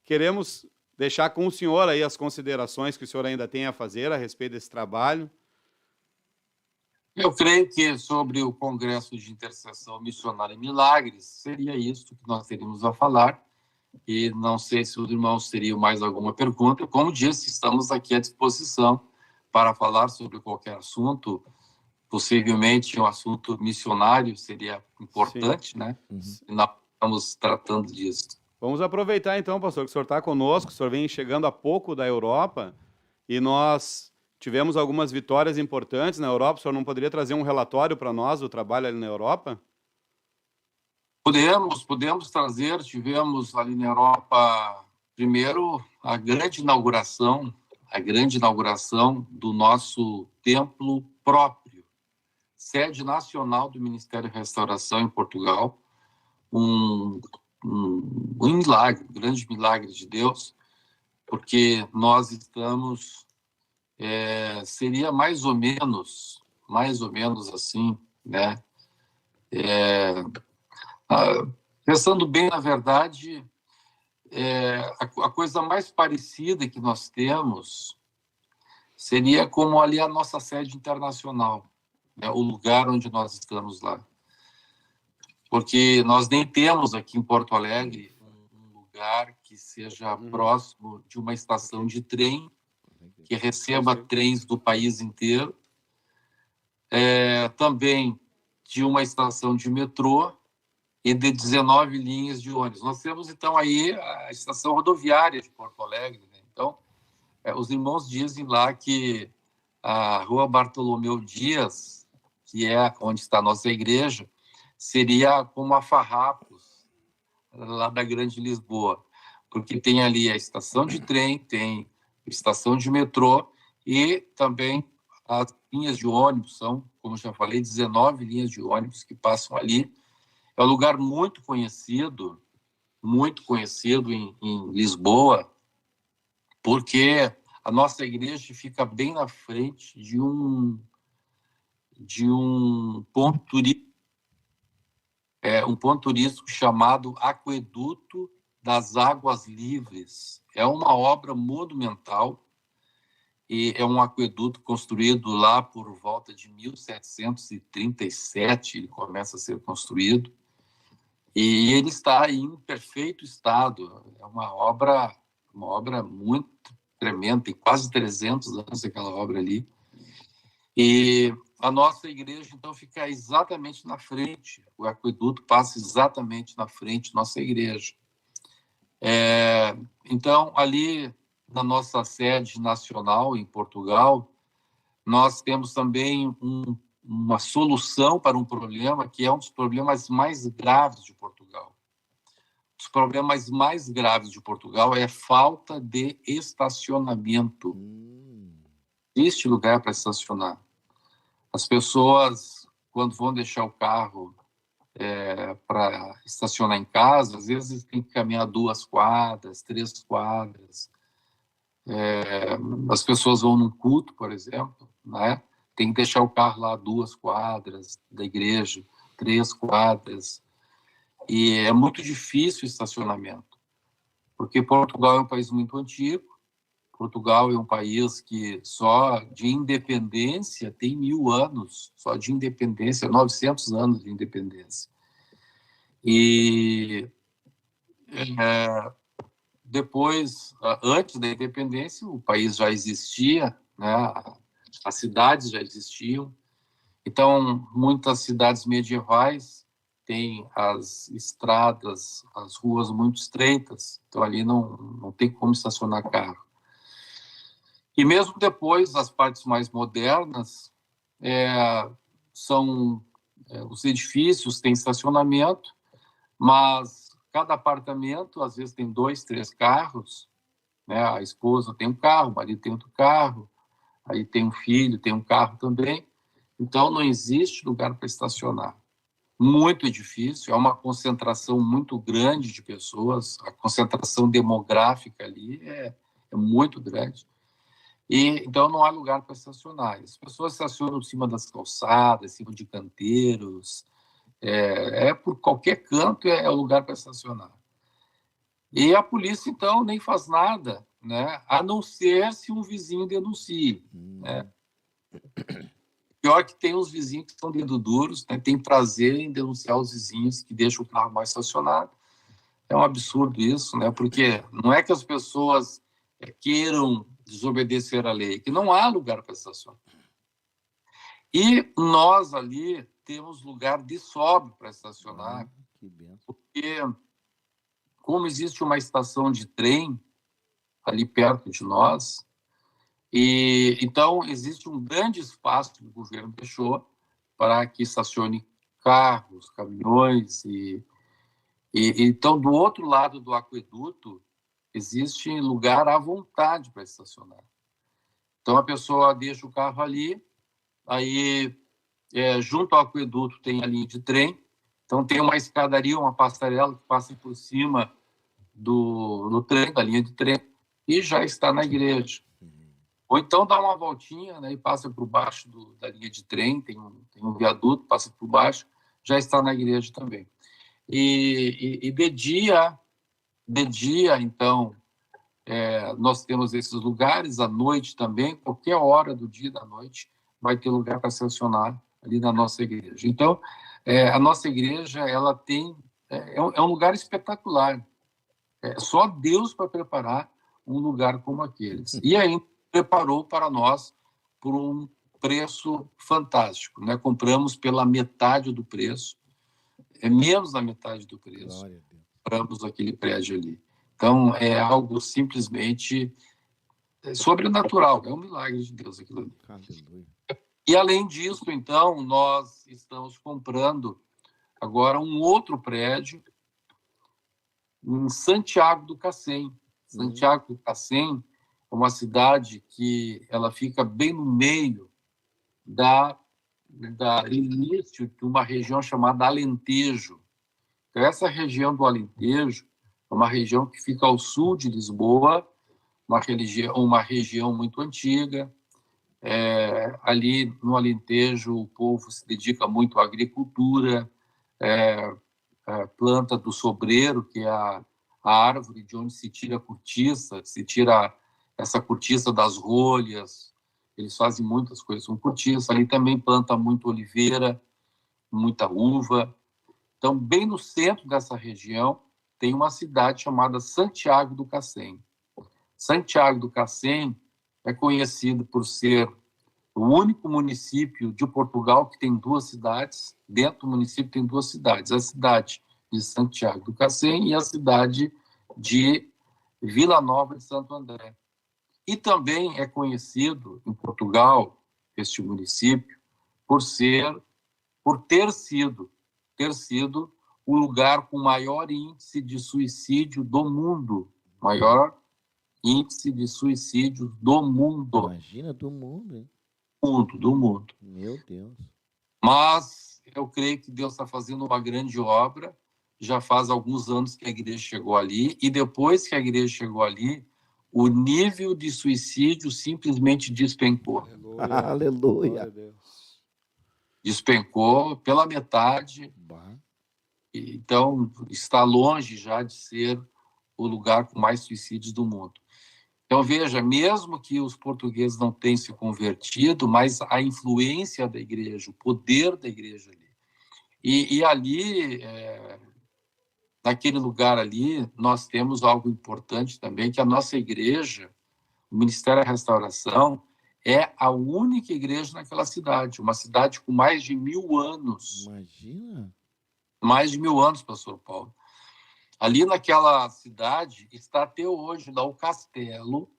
queremos deixar com o senhor aí as considerações que o senhor ainda tem a fazer a respeito desse trabalho. Eu creio que sobre o Congresso de Intercessão Missionária e Milagres, seria isso que nós teríamos a falar. E não sei se os irmãos teriam mais alguma pergunta. Como disse, estamos aqui à disposição para falar sobre qualquer assunto. Possivelmente um assunto missionário seria importante, sim, né? E nós estamos tratando disso. Vamos aproveitar então, pastor, que o senhor está conosco, o senhor vem chegando há pouco da Europa e nós tivemos algumas vitórias importantes na Europa. O senhor não poderia trazer um relatório para nós do trabalho ali na Europa? Podemos trazer. Tivemos ali na Europa, primeiro, a grande inauguração do nosso templo próprio, sede nacional do Ministério da Restauração em Portugal, um milagre, um grande milagre de Deus, porque nós estamos seria mais ou menos assim, né? Pensando bem, na verdade, a coisa mais parecida que nós temos seria como ali a nossa sede internacional, né? O lugar onde nós estamos lá. Porque nós nem temos aqui em Porto Alegre um lugar que seja próximo de uma estação de trem, que receba trens do país inteiro, também de uma estação de metrô e de 19 linhas de ônibus. Nós temos, então, aí a estação rodoviária de Porto Alegre, né? Então, os irmãos dizem lá que a Rua Bartolomeu Dias, que é onde está a nossa igreja, seria como a Farrapos, lá da Grande Lisboa, porque tem ali a estação de trem, tem a estação de metrô e também as linhas de ônibus, são, como já falei, 19 linhas de ônibus que passam ali. É um lugar muito conhecido em Lisboa, porque a nossa igreja fica bem na frente de um ponto turístico, um ponto turístico chamado Aqueduto das Águas Livres. É uma obra monumental e é um aqueduto construído lá por volta de 1737, ele começa a ser construído, e ele está em perfeito estado. É uma obra muito tremenda, tem quase 300 anos aquela obra ali. E a nossa igreja, então, fica exatamente na frente, o aqueduto passa exatamente na frente da nossa igreja. Então, ali na nossa sede nacional, em Portugal, nós temos também uma solução para um problema que é um dos problemas mais graves de Portugal. Os problemas mais graves de Portugal é a falta de estacionamento. Existe lugar para estacionar. As pessoas, quando vão deixar o carro para estacionar em casa, às vezes tem que caminhar 2 quadras, 3 quadras. As pessoas vão num culto, por exemplo, né? Tem que deixar o carro lá 2 quadras da igreja, 3 quadras. E é muito difícil o estacionamento, porque Portugal é um país muito antigo. Portugal é um país que só de independência tem 1000 anos, só de independência, 900 anos de independência. E depois, antes da independência, o país já existia, né? As cidades já existiam. Então, muitas cidades medievais têm as estradas, as ruas muito estreitas, então ali não tem como estacionar carro. E mesmo depois, as partes mais modernas, são os edifícios têm estacionamento, mas cada apartamento, às vezes, tem 2, 3 carros, né? A esposa tem um carro, o marido tem outro carro, aí tem um filho, tem um carro também. Então, não existe lugar para estacionar. Muito difícil, é uma concentração muito grande de pessoas, a concentração demográfica ali é muito grande. E, então, não há lugar para estacionar. As pessoas estacionam em cima das calçadas, em cima de canteiros, por qualquer canto é o lugar para estacionar. E a polícia, então, nem faz nada, né? A não ser se um vizinho denuncie. Né? Pior que tem os vizinhos que são dedo duros, né? Tem prazer em denunciar os vizinhos que deixam o carro mal estacionado. É um absurdo isso, né? Porque não é que as pessoas queiram desobedecer a lei, que não há lugar para estacionar. E nós ali temos lugar de sobra para estacionar, porque como existe uma estação de trem ali perto de nós, e então existe um grande espaço que o governo deixou para que estacione carros, caminhões, e então do outro lado do aqueduto existe lugar à vontade para estacionar. Então a pessoa deixa o carro ali, aí junto ao aqueduto tem a linha de trem, então tem uma escadaria, uma passarela que passa por cima do trem, da linha de trem, e já está na igreja. Ou então dá uma voltinha, né, e passa por baixo da linha de trem, tem um viaduto, passa por baixo, já está na igreja também. E de dia, então, nós temos esses lugares, à noite também, qualquer hora do dia e da noite, vai ter lugar para estacionar ali na nossa igreja. Então, a nossa igreja, ela tem... É um lugar espetacular. Só Deus para preparar um lugar como aqueles. E ainda preparou para nós por um preço fantástico, né? Compramos pela metade do preço, menos da metade do preço. Compramos aquele prédio ali. Então, é algo simplesmente sobrenatural, é um milagre de Deus aquilo ali. Aleluia. E, além disso, então, nós estamos comprando agora um outro prédio em Santiago do Cacém. Santiago do Cacém é uma cidade que ela fica bem no meio da início de uma região chamada Alentejo. Então, essa região do Alentejo é uma região que fica ao sul de Lisboa, uma região muito antiga. Ali no Alentejo, o povo se dedica muito à agricultura, planta do sobreiro, que é a árvore de onde se tira a cortiça, se tira essa cortiça das rolhas. Eles fazem muitas coisas com cortiça. Ali também planta muito oliveira, muita uva. Então, bem no centro dessa região, tem uma cidade chamada Santiago do Cacém. Santiago do Cacém é conhecido por ser o único município de Portugal que tem 2 cidades. Dentro do município tem 2 cidades, a cidade de Santiago do Cacém e a cidade de Vila Nova de Santo André. E também é conhecido em Portugal, este município, por ter sido o lugar com maior índice de suicídio do mundo. Maior índice de suicídios do mundo. Imagina, do mundo, hein? Do mundo. Meu Deus. Mas eu creio que Deus está fazendo uma grande obra. Já faz alguns anos que a igreja chegou ali. E depois que a igreja chegou ali, o nível de suicídio simplesmente despencou. Aleluia. Despencou pela metade. Então, está longe já de ser o lugar com mais suicídios do mundo. Então, veja, mesmo que os portugueses não tenham se convertido, mas a influência da igreja, o poder da igreja ali. E ali, naquele lugar ali, nós temos algo importante também, que a nossa igreja, o Ministério da Restauração, é a única igreja naquela cidade, uma cidade com mais de 1000 anos. Imagina. Mais de 1000 anos, pastor Paulo. Ali naquela cidade está até hoje lá o castelo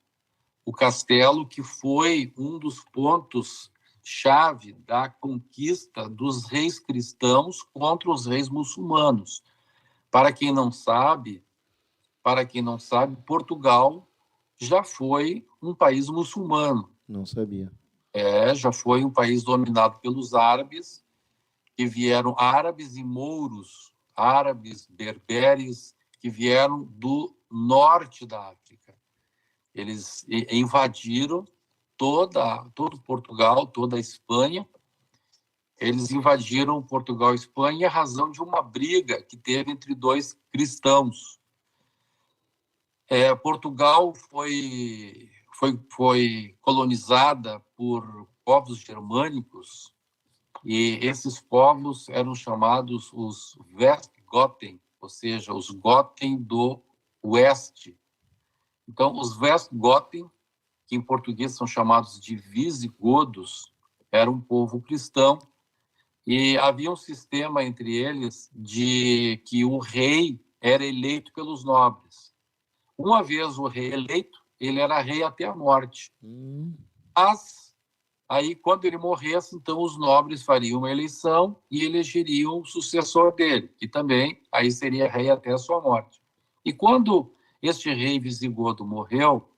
que foi um dos pontos-chave da conquista dos reis cristãos contra os reis muçulmanos. Para quem não sabe, Portugal já foi um país muçulmano. Não sabia. Já foi um país dominado pelos árabes, que vieram árabes e mouros, árabes, berberes, que vieram do norte da África. Eles invadiram todo Portugal, toda a Espanha. Eles invadiram Portugal e Espanha em razão de uma briga que teve entre 2 cristãos. Portugal foi colonizada por povos germânicos, e esses povos eram chamados os Westgoten, ou seja, os Goten do Oeste. Então, os Westgoten, que em português são chamados de visigodos, eram um povo cristão, e havia um sistema entre eles de que o rei era eleito pelos nobres. Uma vez o rei eleito, ele era rei até a morte. Mas aí, quando ele morresse, então os nobres fariam uma eleição e elegeriam o sucessor dele, que também aí seria rei até a sua morte. E quando este rei visigodo morreu,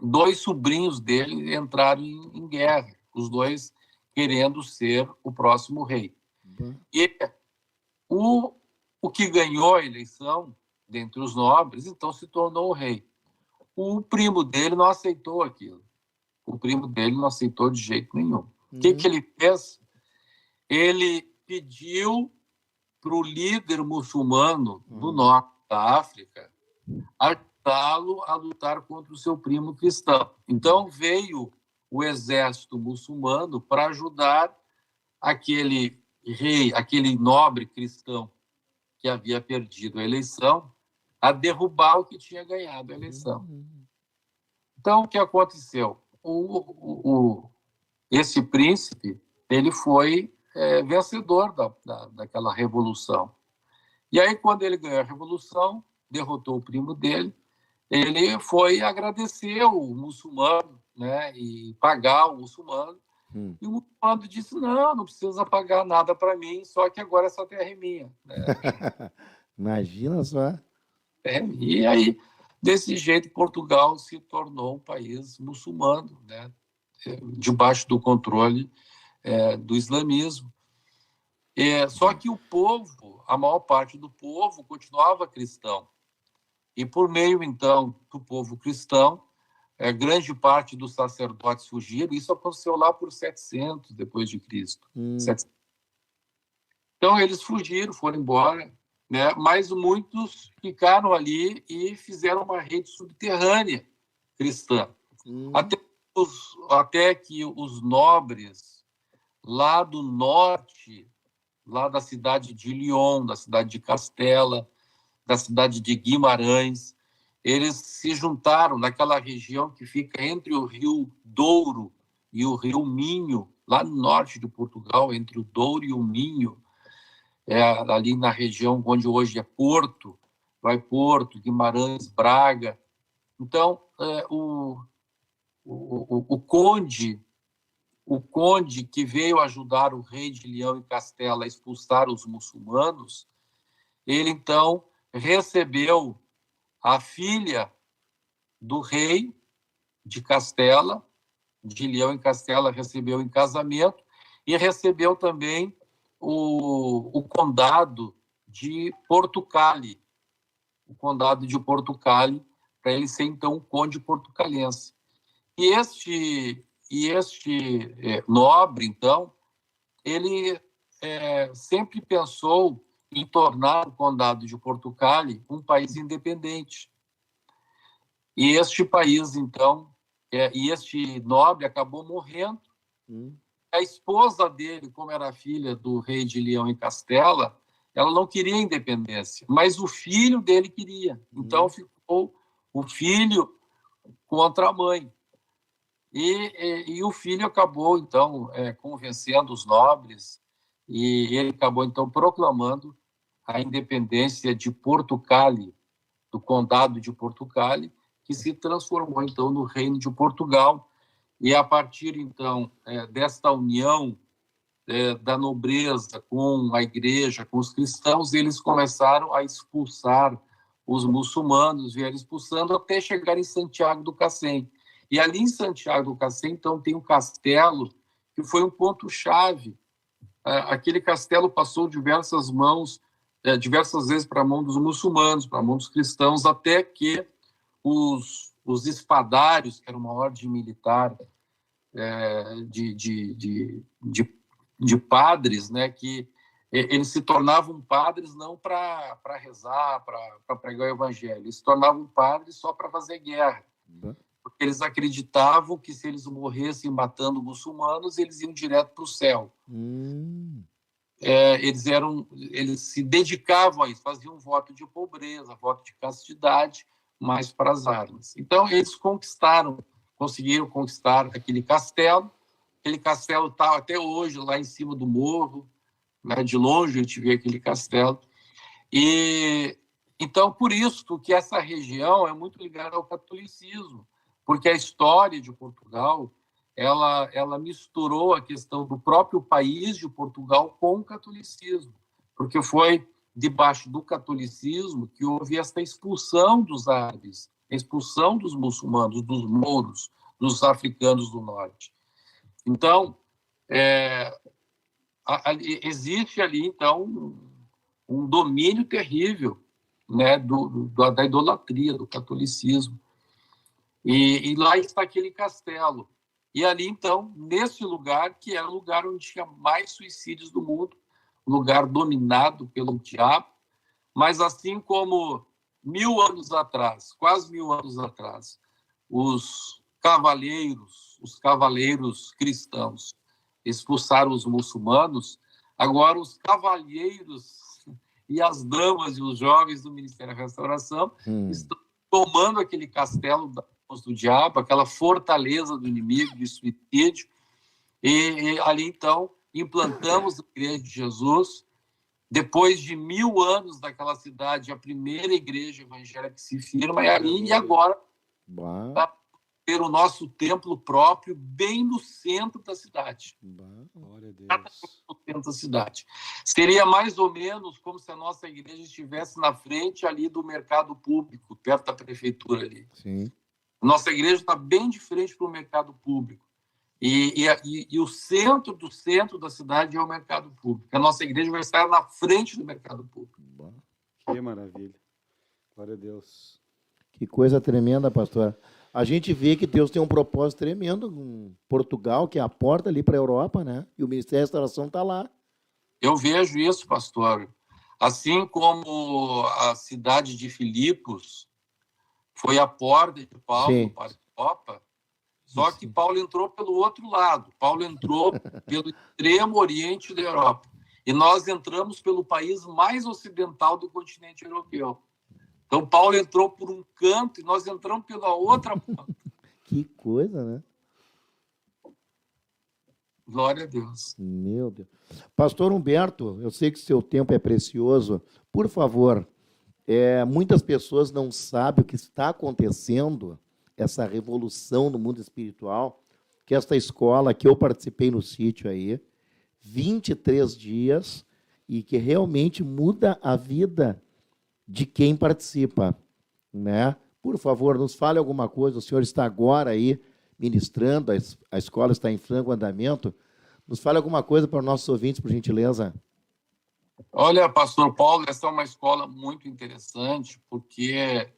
2 sobrinhos dele entraram em guerra, os 2 querendo ser o próximo rei. E o que ganhou a eleição, dentre os nobres, então se tornou o rei. O primo dele não aceitou aquilo. O primo dele não aceitou de jeito nenhum. O que ele fez? Ele pediu para o líder muçulmano do norte da África ajudá-lo a lutar contra o seu primo cristão. Então veio o exército muçulmano para ajudar aquele rei, aquele nobre cristão que havia perdido a eleição, a derrubar o que tinha ganhado a eleição. Então, o que aconteceu? Esse príncipe, ele foi vencedor daquela revolução. E aí, quando ele ganhou a revolução, derrotou o primo dele, ele foi agradecer o muçulmano, né, e pagar o muçulmano. E o muçulmano disse, não precisa pagar nada para mim, só que agora essa terra é minha. Né? Imagina só. E aí, desse jeito, Portugal se tornou um país muçulmano, né, debaixo do controle do islamismo. Só que o povo, a maior parte do povo, continuava cristão. E por meio, então, do povo cristão, grande parte dos sacerdotes fugiram. Isso aconteceu lá por 700 depois de Cristo. Então, eles fugiram, foram embora, né? Mas muitos ficaram ali e fizeram uma rede subterrânea cristã. Até que os nobres lá do norte, lá da cidade de Lyon, da cidade de Castela, da cidade de Guimarães, eles se juntaram naquela região que fica entre o rio Douro e o rio Minho, lá no norte de Portugal, entre o Douro e o Minho, ali na região onde hoje é Porto, vai Porto, Guimarães, Braga. Então, o conde que veio ajudar o rei de Leão e Castela a expulsar os muçulmanos, ele então recebeu a filha do rei de Castela, de Leão e Castela, recebeu em casamento, e recebeu também o condado de Portugal, para ele ser então um conde portucalense. E este nobre, então, ele sempre pensou em tornar o condado de Portugal um país independente. E este país, então, e este nobre acabou morrendo. A esposa dele, como era filha do rei de Leão e Castela, ela não queria independência, mas o filho dele queria. Então ficou o filho contra a mãe. E o filho acabou, então, convencendo os nobres, e ele acabou, então, proclamando a independência de Portugal, do condado de Portugal, que se transformou, então, no Reino de Portugal. E a partir, então, desta união da nobreza com a igreja, com os cristãos, eles começaram a expulsar os muçulmanos, vieram expulsando até chegar em Santiago do Cacém. E ali em Santiago do Cacém, então, tem um castelo que foi um ponto-chave. Aquele castelo passou diversas vezes para a mão dos muçulmanos, para a mão dos cristãos, até que os espadários, que era uma ordem militar de padres, né, que eles se tornavam padres não para rezar, para pregar o evangelho, eles se tornavam padres só para fazer guerra. Porque eles acreditavam que se eles morressem matando muçulmanos, eles iam direto para o céu. Eles se dedicavam a isso, faziam voto de pobreza, voto de castidade, mais para as armas. Então, eles conseguiram conquistar aquele castelo. Aquele castelo está até hoje lá em cima do morro, né? De longe a gente vê aquele castelo. E então, por isso que essa região é muito ligada ao catolicismo, porque a história de Portugal ela misturou a questão do próprio país de Portugal com o catolicismo, porque foi debaixo do catolicismo que houve esta expulsão dos árabes, a expulsão dos muçulmanos, dos mouros, dos africanos do norte. Então, existe ali, então, um domínio terrível, né, da idolatria, do catolicismo. E lá está aquele castelo. E ali, então, nesse lugar, que era o lugar onde tinha mais suicídios do mundo, um lugar dominado pelo diabo, mas assim como 1000 anos atrás, quase 1000 anos atrás, os cavaleiros cristãos expulsaram os muçulmanos, agora os cavalheiros e as damas e os jovens do Ministério da Restauração estão tomando aquele castelo das mãos do diabo, aquela fortaleza do inimigo de suicídio, e ali, então, implantamos a Igreja de Jesus. Depois de 1000 anos daquela cidade, a primeira igreja evangélica que se firma é ali, e agora para ter o nosso templo próprio bem no centro da cidade. Glória a Deus. No centro da cidade. Seria mais ou menos como se a nossa igreja estivesse na frente ali do mercado público, perto da prefeitura ali. Sim. Nossa igreja está bem de frente para o mercado público. E o centro do centro da cidade é o mercado público. A nossa igreja vai estar na frente do mercado público. Que maravilha. Glória a Deus. Que coisa tremenda, pastor. A gente vê que Deus tem um propósito tremendo com Portugal, que é a porta ali para a Europa, né? E o Ministério da Restauração está lá. Eu vejo isso, pastor. Assim como a cidade de Filipos foi a porta de Paulo para a Europa, só que Paulo entrou pelo outro lado. Paulo entrou pelo extremo oriente da Europa. E nós entramos pelo país mais ocidental do continente europeu. Então, Paulo entrou por um canto e nós entramos pela outra ponta. Que coisa, né? Glória a Deus. Meu Deus. Pastor Humberto, eu sei que seu tempo é precioso. Por favor, muitas pessoas não sabem o que está acontecendo, essa revolução no mundo espiritual, que esta escola que eu participei no sítio aí, 23 dias, e que realmente muda a vida de quem participa, né? Por favor, nos fale alguma coisa. O senhor está agora aí ministrando, a escola está em franco andamento. Nos fale alguma coisa para os nossos ouvintes, por gentileza. Olha, pastor Paulo, essa é uma escola muito interessante, porque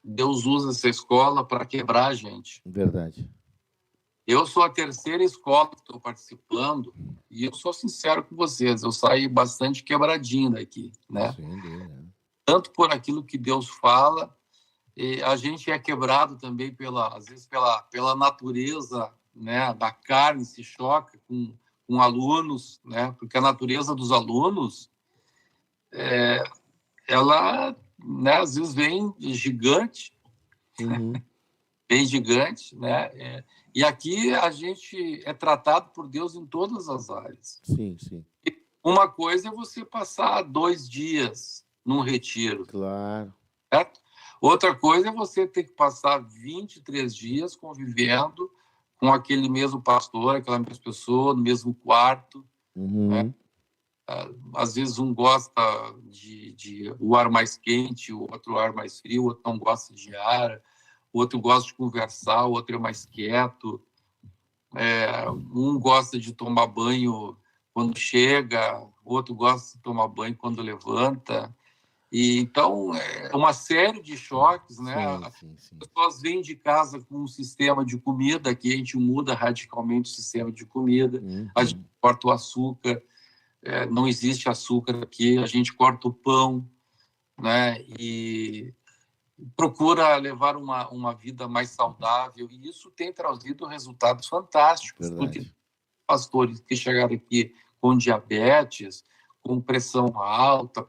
Deus usa essa escola para quebrar a gente. Verdade. Eu sou a terceira escola que estou participando e eu sou sincero com vocês, eu saí bastante quebradinho daqui, né? Sim, né? Tanto por aquilo que Deus fala, e a gente é quebrado também às vezes pela natureza, né, da carne, se choca com alunos, né? Porque a natureza dos alunos, ela, né, às vezes vem gigante, bem gigante, né? E aqui a gente é tratado por Deus em todas as áreas. Sim, sim. Uma coisa é você passar 2 dias num retiro. Claro. Certo? Outra coisa é você ter que passar 23 dias convivendo com aquele mesmo pastor, aquela mesma pessoa, no mesmo quarto. Né? Às vezes um gosta de o ar mais quente, o outro ar mais frio, o outro não gosta de ar, o outro gosta de conversar, o outro é mais quieto. Um gosta de tomar banho quando chega, o outro gosta de tomar banho quando levanta. E, então, é uma série de choques, né? Sim. As pessoas vêm de casa com um sistema de comida, aqui a gente muda radicalmente o sistema de comida, a gente corta o açúcar, não existe açúcar aqui, a gente corta o pão, né? E procura levar uma vida mais saudável, e isso tem trazido resultados fantásticos. Verdade. Porque pastores que chegaram aqui com diabetes, com pressão alta,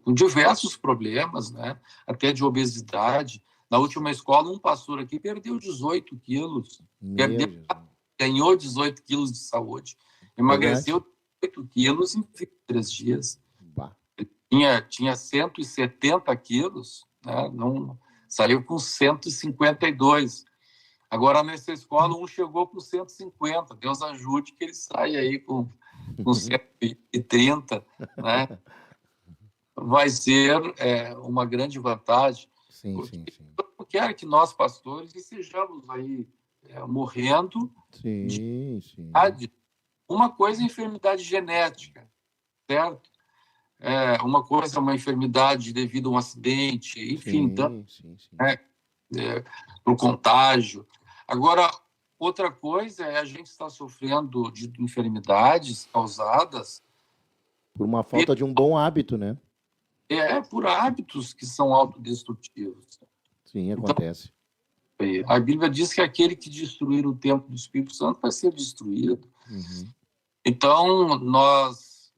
com diversos problemas, né? Até de obesidade. Na última escola, um pastor aqui perdeu 18 quilos, ganhou 18 quilos de saúde, emagreceu 18 quilos em 23 dias. Tinha 170 quilos, né? Não, saiu com 152. Agora, nessa escola, um chegou com 150. Deus ajude que ele saia aí com 130, né? Vai ser uma grande vantagem. Sim. Eu quero que nós, pastores, estejamos aí morrendo Sim. Uma coisa é enfermidade genética, certo? Uma coisa é uma enfermidade devido a um acidente, enfim, sim. para o contágio. Agora, outra coisa é a gente estar sofrendo de enfermidades causadas Por uma falta de um bom hábito, né? por hábitos que são autodestrutivos. Sim, acontece. A Bíblia diz que aquele que destruir o templo do Espírito Santo vai ser destruído. Uhum. Então, nós,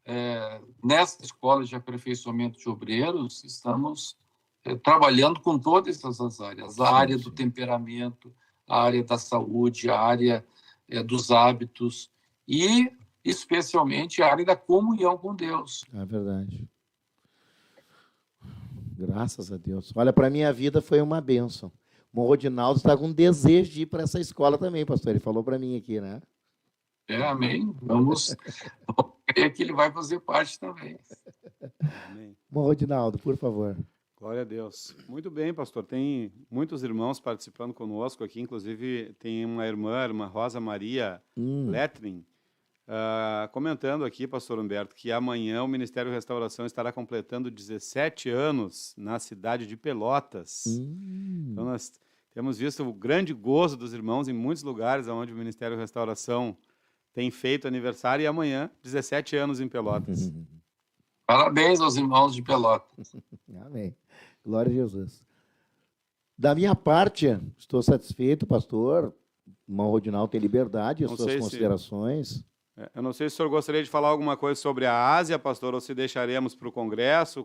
nessa escola de aperfeiçoamento de obreiros, estamos trabalhando com todas essas áreas. A área do temperamento, a área da saúde, a área dos hábitos e, especialmente, a área da comunhão com Deus. É verdade. Graças a Deus. Olha, para minha vida foi uma bênção. O Rodinaldo está com desejo de ir para essa escola também, pastor. Ele falou para mim aqui, né? Amém. Vamos crer que ele vai fazer parte também. Amém. Bom, Rodinaldo, por favor. Glória a Deus. Muito bem, pastor. Tem muitos irmãos participando conosco aqui, inclusive tem uma irmã Rosa Maria Letrin, comentando aqui, pastor Humberto, que amanhã o Ministério Restauração estará completando 17 anos na cidade de Pelotas. Então nós temos visto o grande gozo dos irmãos em muitos lugares onde o Ministério Restauração tem feito aniversário, e amanhã, 17 anos em Pelotas. Parabéns aos irmãos de Pelotas. Amém. Glória a Jesus. Da minha parte, estou satisfeito, pastor. O irmão Rodinaldo tem liberdade, as suas considerações. Eu não sei se o senhor gostaria de falar alguma coisa sobre a Ásia, pastor, ou se deixaremos para o Congresso.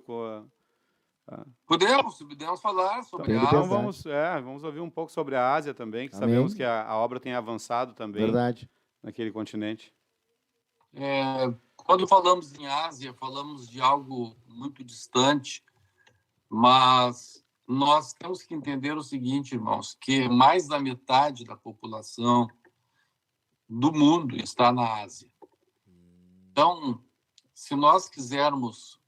Podemos falar sobre a Ásia. Então vamos ouvir um pouco sobre a Ásia também, que sabemos que a obra tem avançado também naquele continente. Quando falamos em Ásia, falamos de algo muito distante, mas nós temos que entender o seguinte, irmãos, que mais da metade da população do mundo está na Ásia. Então, se nós quisermos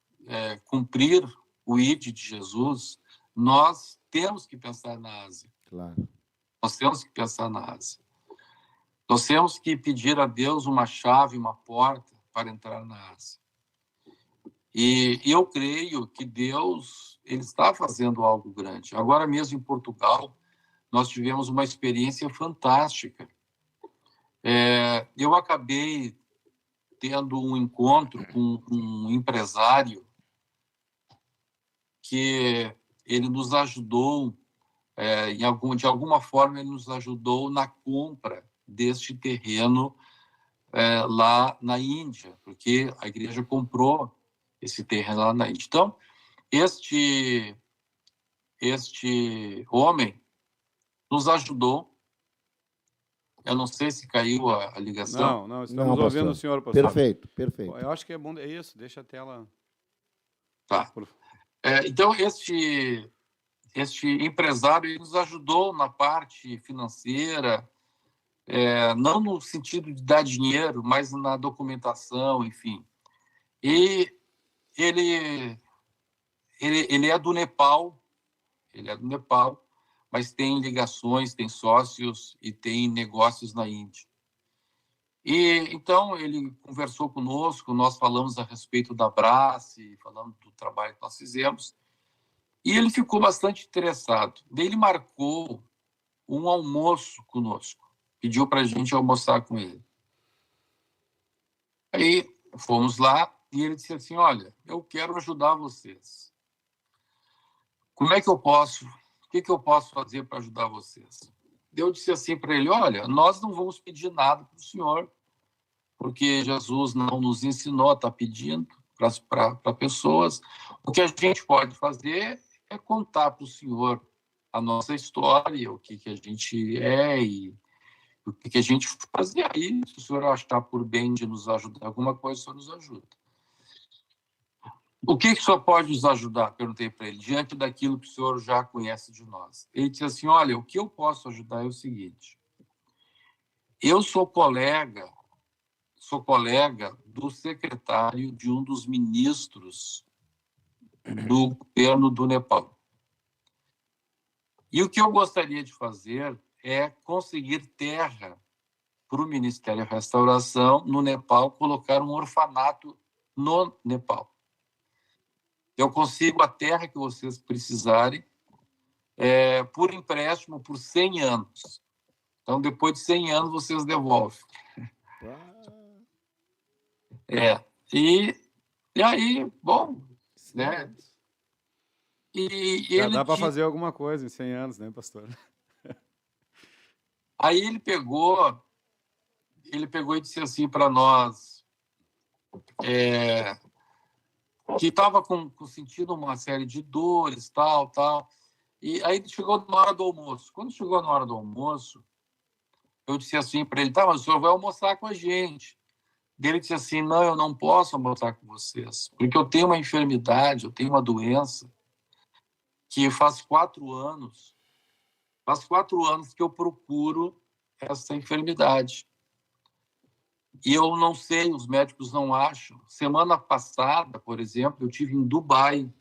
cumprir o ID de Jesus, nós temos que pensar na Ásia. Claro. Nós temos que pensar na Ásia. Nós temos que pedir a Deus uma chave, uma porta para entrar na Ásia. E eu creio que Deus ele está fazendo algo grande. Agora mesmo em Portugal, nós tivemos uma experiência fantástica. Eu acabei tendo um encontro com um empresário que ele nos ajudou, de alguma forma ele nos ajudou na compra deste terreno lá na Índia, porque a igreja comprou esse terreno lá na Índia. Então, este homem nos ajudou. Eu não sei se caiu a ligação. Não, estamos ouvindo o senhor, pastor. Perfeito. Eu acho que é bom, é isso, deixa a tela... Tá. Então, este empresário ele nos ajudou na parte financeira, não no sentido de dar dinheiro, mas na documentação, enfim. E ele é do Nepal, mas tem ligações, tem sócios e tem negócios na Índia. E então ele conversou conosco, nós falamos a respeito da Brace, falamos do trabalho que nós fizemos, e ele ficou bastante interessado. Daí ele marcou um almoço conosco, pediu para a gente almoçar com ele. Aí fomos lá e ele disse assim, olha, eu quero ajudar vocês. Como é que eu posso? O que eu posso fazer para ajudar vocês? Eu disse assim para ele, olha, nós não vamos pedir nada para o senhor, porque Jesus não nos ensinou a estar pedindo para pessoas. O que a gente pode fazer é contar para o senhor a nossa história, o que a gente é e o que a gente faz. E aí, se o senhor achar por bem de nos ajudar alguma coisa, o senhor nos ajuda. O que o senhor pode nos ajudar? Perguntei para ele, diante daquilo que o senhor já conhece de nós. Ele disse assim, olha, o que eu posso ajudar é o seguinte, eu sou colega do secretário de um dos ministros do governo do Nepal. E o que eu gostaria de fazer é conseguir terra para o Ministério da Restauração no Nepal, colocar um orfanato no Nepal. Eu consigo a terra que vocês precisarem por empréstimo por 100 anos. Então, depois de 100 anos, vocês devolvem. E aí, bom, né? E Já ele dá para fazer alguma coisa em 100 anos, né, pastor? Aí ele pegou e disse assim para nós, que estava sentindo uma série de dores, tal. E aí chegou na hora do almoço. Quando chegou na hora do almoço, eu disse assim para ele, tá, mas o senhor vai almoçar com a gente. Ele disse assim, não, eu não posso almoçar com vocês, porque eu tenho uma enfermidade, eu tenho uma doença, que faz 4 anos que eu procuro essa enfermidade. E eu não sei, os médicos não acham. Semana passada, por exemplo, eu estive em Dubai.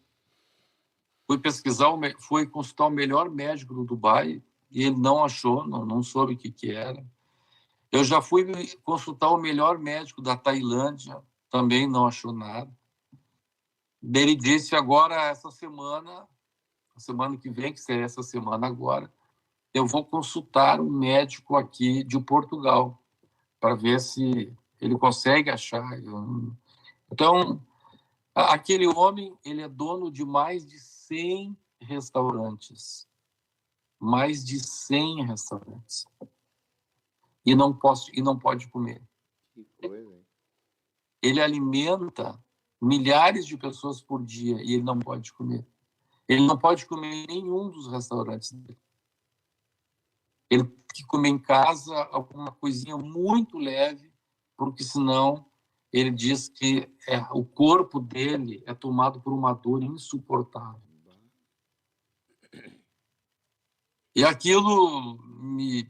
Fui consultar o melhor médico do Dubai e ele não achou, não soube o que era. Eu já fui consultar o melhor médico da Tailândia, também não achou nada. Ele disse agora, essa semana, a semana que vem, que seria essa semana agora, eu vou consultar um médico aqui de Portugal para ver se ele consegue achar. Então, aquele homem, ele é dono de mais de 100 restaurantes. Mais de 100 restaurantes. E não pode comer. Que coisa, hein? Ele alimenta milhares de pessoas por dia e ele não pode comer. Ele não pode comer em nenhum dos restaurantes dele. Ele tem que comer em casa alguma coisinha muito leve, porque senão ele diz que o corpo dele é tomado por uma dor insuportável. E aquilo me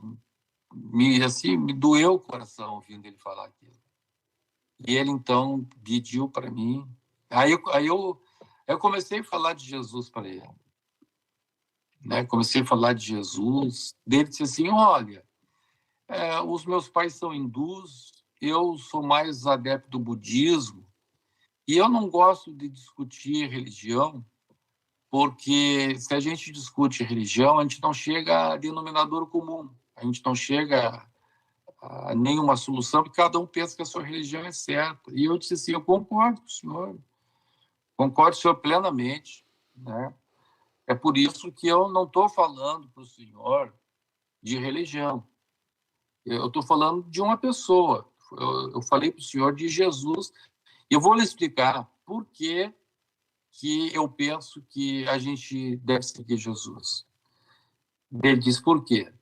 doeu o coração ouvindo ele falar aquilo. E ele então pediu para mim. Aí eu comecei a falar de Jesus para ele. Né? Comecei a falar de Jesus. Ele disse assim, olha, os meus pais são hindus, eu sou mais adepto do budismo, e eu não gosto de discutir religião, porque se a gente discute religião, a gente não chega a denominador comum, a gente não chega a nenhuma solução, porque cada um pensa que a sua religião é certa. E eu disse assim, eu concordo com o senhor plenamente, né? É por isso que eu não estou falando para o senhor de religião. Eu estou falando de uma pessoa. Eu falei para o senhor de Jesus. E eu vou lhe explicar por que eu penso que a gente deve seguir Jesus. Ele disse, por quê?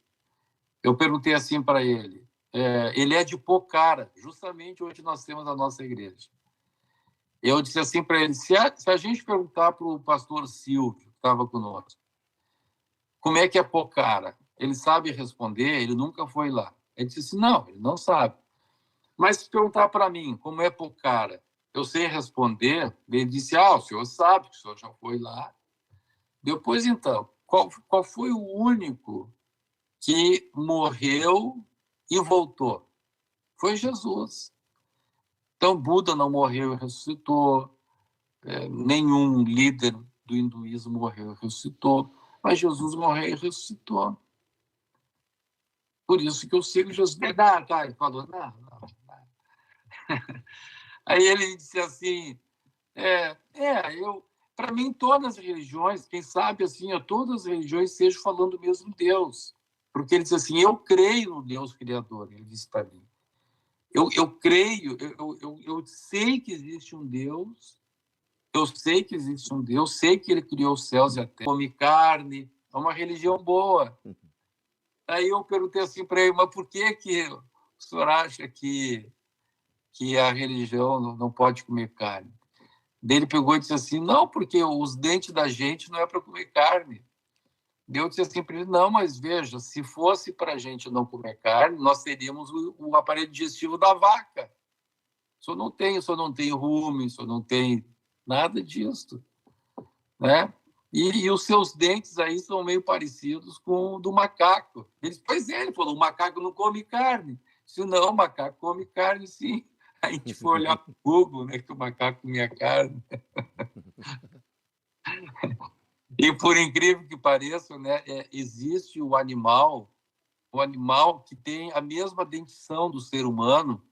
Eu perguntei assim para ele. Ele é de Pocara, justamente onde nós temos a nossa igreja. Eu disse assim para ele, se a gente perguntar para o pastor Silvio, que estava conosco, como é que é Pocara? Ele sabe responder, ele nunca foi lá. Ele disse assim, não, ele não sabe. Mas se perguntar para mim como é Pocara, eu sei responder. Ele disse, o senhor sabe, que o senhor já foi lá. Depois, então, qual foi o único que morreu e voltou? Foi Jesus. Então, Buda não morreu e ressuscitou, nenhum líder do hinduísmo morreu e ressuscitou, mas Jesus morreu e ressuscitou. Por isso que eu sigo Jesus. Ele falou, não. Aí ele disse assim, para mim, todas as religiões, quem sabe assim, todas as religiões sejam falando do mesmo Deus. Porque ele disse assim, eu creio no Deus Criador, ele disse para mim. Eu creio, eu sei que existe um Deus, sei que ele criou os céus e a terra, come carne, é uma religião boa. Aí eu perguntei assim para ele, mas por que o senhor acha que a religião não pode comer carne? Daí ele pegou e disse assim, não, porque os dentes da gente não é para comer carne. Eu disse assim para ele, não, mas veja, se fosse para a gente não comer carne, nós teríamos o aparelho digestivo da vaca. O senhor não tem rumen, o senhor não tem nada disso, né? E os seus dentes aí são meio parecidos com o do macaco. Ele disse, pois ele falou, o macaco não come carne. Eu disse, não, o macaco come carne, sim. Aí a gente foi olhar para o Google, né, que o macaco comia carne. E por incrível que pareça, né, existe o animal um animal que tem a mesma dentição do ser humano.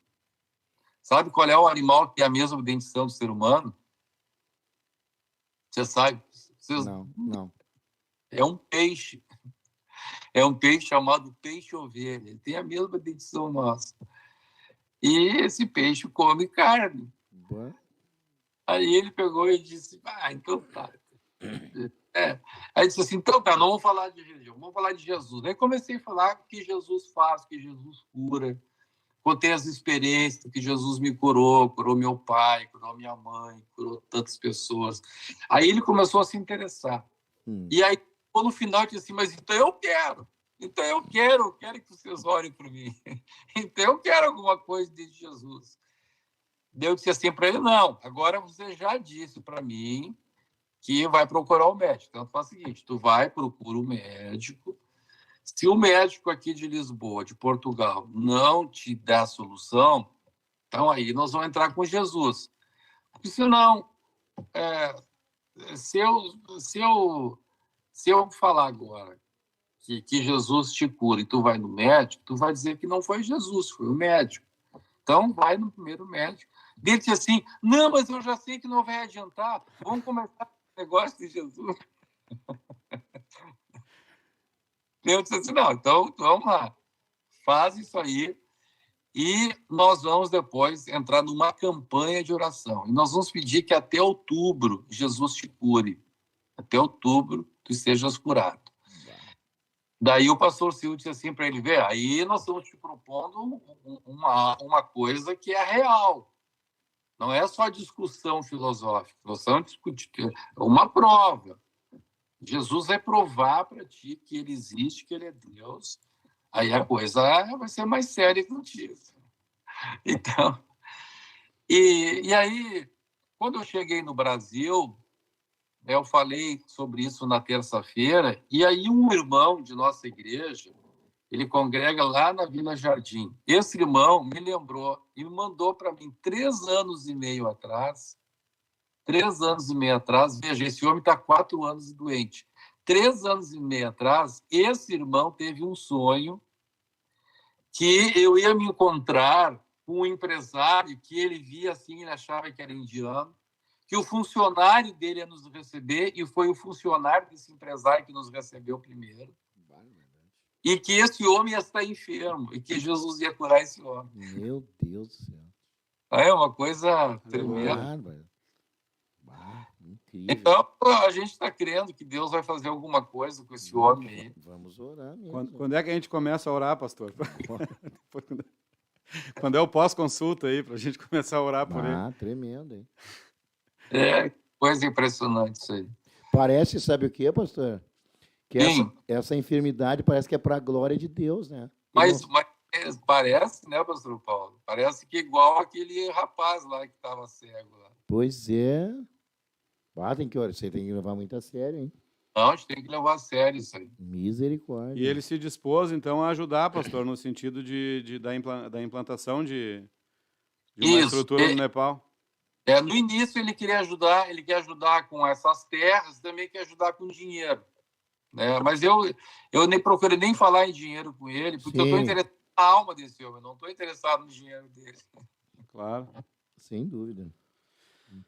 Sabe qual é o animal que tem a mesma dentição do ser humano? Você sabe? Não. É um peixe. É um peixe chamado peixe-ovelha. Ele tem a mesma dentição nossa. E esse peixe come carne. Boa. Aí ele pegou e disse, então tá. Aí disse assim, então tá, não vamos falar de religião, vamos falar de Jesus. Aí comecei a falar o que Jesus faz, o que Jesus cura. Contei as experiências que Jesus me curou meu pai, curou minha mãe, curou tantas pessoas. Aí ele começou a se interessar. E aí, no final, ele disse assim, mas então eu quero que vocês orem por mim. Então eu quero alguma coisa de Jesus. Eu disse assim para ele, não, agora você já disse para mim que vai procurar o médico. Então faz o seguinte, tu vai, procura o médico. Se o médico aqui de Lisboa, de Portugal, não te der a solução, então aí nós vamos entrar com Jesus. Porque senão, se eu falar agora que Jesus te cura e tu vai no médico, tu vai dizer que não foi Jesus, foi o médico. Então, vai no primeiro médico. Ele disse assim, não, mas eu já sei que não vai adiantar, vamos começar com o negócio de Jesus. Eu disse assim, não, então vamos lá, faz isso aí e nós vamos depois entrar numa campanha de oração. E nós vamos pedir que até outubro Jesus te cure. Até outubro tu sejas curado. Daí o pastor Silvio disse assim para ele, ver, aí nós estamos te propondo uma coisa que é real. Não é só discussão filosófica, nós estamos discutindo uma prova. Jesus vai provar para ti que ele existe, que ele é Deus. Aí a coisa vai ser mais séria contigo. Então, e aí, quando eu cheguei no Brasil, eu falei sobre isso na terça-feira, e aí um irmão de nossa igreja, ele congrega lá na Vila Jardim. Esse irmão me lembrou e me mandou para mim 3 anos e meio atrás, veja, esse homem está 4 anos doente. 3 anos e meio atrás, esse irmão teve um sonho que eu ia me encontrar com um empresário que ele via assim, ele achava que era indiano, que o funcionário dele ia nos receber, e foi o funcionário desse empresário que nos recebeu primeiro, e que esse homem ia estar enfermo, e que Jesus ia curar esse homem. Meu Deus do céu. É uma coisa tremenda. Incrível. Então, a gente está crendo que Deus vai fazer alguma coisa com esse homem aí. Vamos orar mesmo. Quando é que a gente começa a orar, pastor? Quando é o pós-consulta aí, para a gente começar a orar por ele. Tremendo, hein? Coisa impressionante isso aí. Parece, sabe o que, pastor? Que essa enfermidade parece que é para a glória de Deus, né? Mas parece, né, pastor Paulo? Parece que igual aquele rapaz lá que estava cego lá. Pois é. Você tem que levar muito a sério, hein? Não, a gente tem que levar a sério isso aí. Misericórdia. E ele se dispôs, então, a ajudar, pastor, no sentido da implantação de uma estrutura no Nepal. No início ele quer ajudar com essas terras, também quer ajudar com dinheiro. Né? Mas eu nem procurei nem falar em dinheiro com ele, porque eu estou interessado na alma desse homem, não estou interessado no dinheiro dele. Claro. Sem dúvida.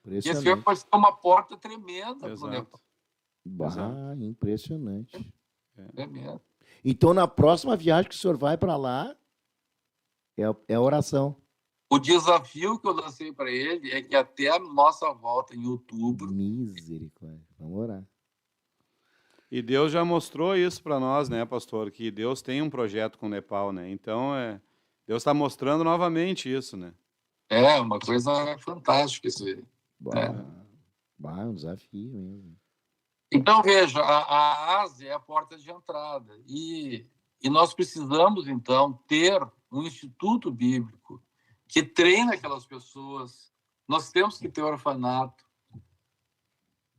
E esse homem pode ser uma porta tremenda para o Nepal. Impressionante. Tremendo. Então, na próxima viagem que o senhor vai para lá, é oração. O desafio que eu lancei para ele é que até a nossa volta em outubro... Misericórdia. Vamos orar. E Deus já mostrou isso para nós, né, pastor? Que Deus tem um projeto com o Nepal, né? Então, Deus está mostrando novamente isso, né? É uma coisa fantástica isso aí. Um desafio mesmo. Então, veja, a Ásia é a porta de entrada. E nós precisamos, então, ter um instituto bíblico que treine aquelas pessoas. Nós temos que ter orfanato.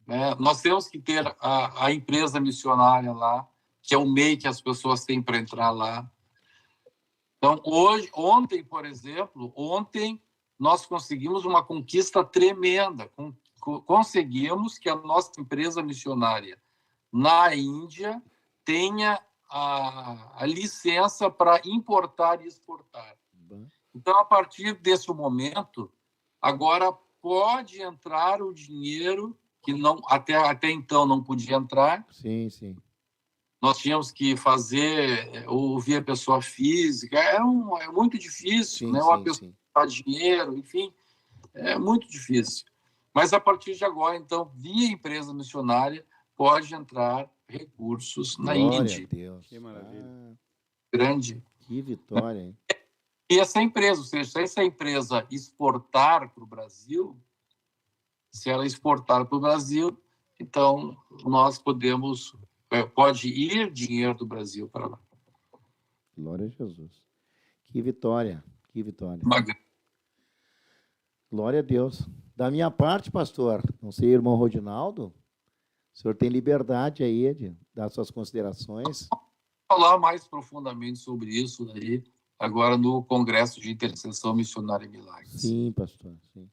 Né? Nós temos que ter a empresa missionária lá, que é o meio que as pessoas têm para entrar lá. Então, ontem, por exemplo, nós conseguimos uma conquista tremenda. Conseguimos que a nossa empresa missionária na Índia tenha a licença para importar e exportar. Então, a partir desse momento, agora pode entrar o dinheiro que não até então não podia entrar. Sim, sim. Nós tínhamos que fazer ou via pessoa física. É muito difícil, Sim, né? Uma sim, pessoa sim. dar dinheiro, enfim, é muito difícil. Mas a partir de agora, então, via empresa missionária, pode entrar recursos na Glória Índia. a Deus. Que maravilha. Grande. Que vitória, hein? E essa empresa, ou seja, se essa empresa exportar para o Brasil, se ela exportar para o Brasil, então nós pode ir dinheiro do Brasil para lá. Glória a Jesus. Que vitória, que vitória. Uma Glória a Deus. Da minha parte, pastor, não sei, irmão Rodinaldo, o senhor tem liberdade aí de dar suas considerações. falar mais profundamente sobre isso daí, agora no Congresso de Intercessão Missionária e Milagres. Sim, pastor, sim.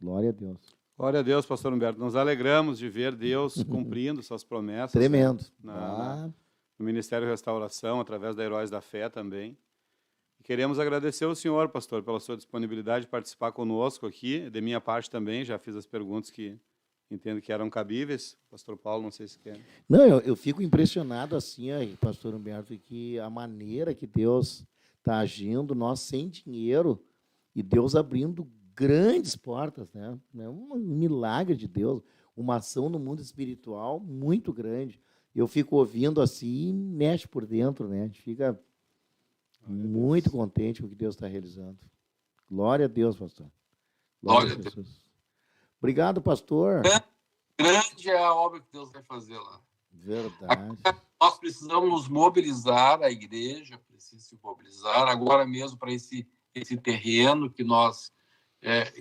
Glória a Deus. Glória a Deus, pastor Humberto. Nos alegramos de ver Deus cumprindo suas promessas. Tremendo. Né, no Ministério Restauração, através da Heróis da Fé também. E queremos agradecer ao senhor, pastor, pela sua disponibilidade de participar conosco aqui. De minha parte também, já fiz as perguntas que entendo que eram cabíveis. Pastor Paulo, não sei se quer. Não, eu fico impressionado assim, aí, pastor Humberto, que a maneira que Deus está agindo, nós sem dinheiro, e Deus abrindo grandes portas, né? É um milagre de Deus, uma ação no mundo espiritual muito grande. Eu fico ouvindo assim e mexe por dentro, né? A gente fica muito contente com o que Deus está realizando. Glória a Deus, pastor. Glória a Jesus. Obrigado, pastor. Grande é a obra que Deus vai fazer lá. Verdade. Nós precisamos nos mobilizar, a igreja precisa se mobilizar agora mesmo para esse terreno que nós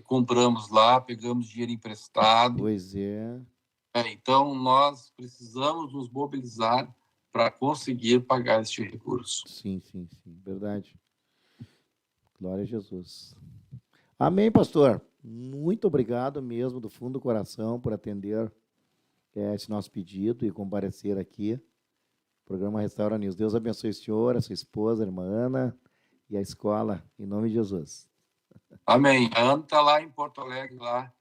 compramos lá, pegamos dinheiro emprestado. Pois é. Então, nós precisamos nos mobilizar para conseguir pagar este recurso. Sim, sim, sim. Verdade. Glória a Jesus. Amém, pastor. Muito obrigado mesmo, do fundo do coração, por atender esse nosso pedido e comparecer aqui. Programa Restaura News. Deus abençoe o senhor, a sua esposa, a irmã Ana e a escola, em nome de Jesus. Amém. A Ana está lá em Porto Alegre, lá,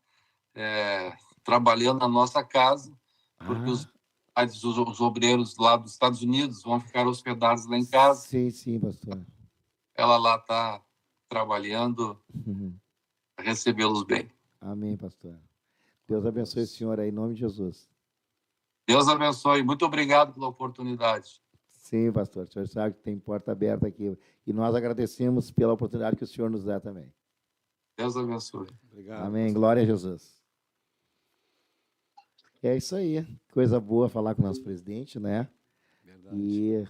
trabalhando na nossa casa, porque os obreiros lá dos Estados Unidos vão ficar hospedados lá em casa. Sim, sim, pastor. Ela lá está trabalhando, recebê-los bem. Amém, pastor. Deus abençoe o senhor aí, em nome de Jesus. Deus abençoe. Muito obrigado pela oportunidade. Sim, pastor. O senhor sabe que tem porta aberta aqui. E nós agradecemos pela oportunidade que o senhor nos dá também. Deus abençoe. Obrigado. Amém. Glória a Jesus. É isso aí. Coisa boa falar com o nosso presidente, né? Verdade. E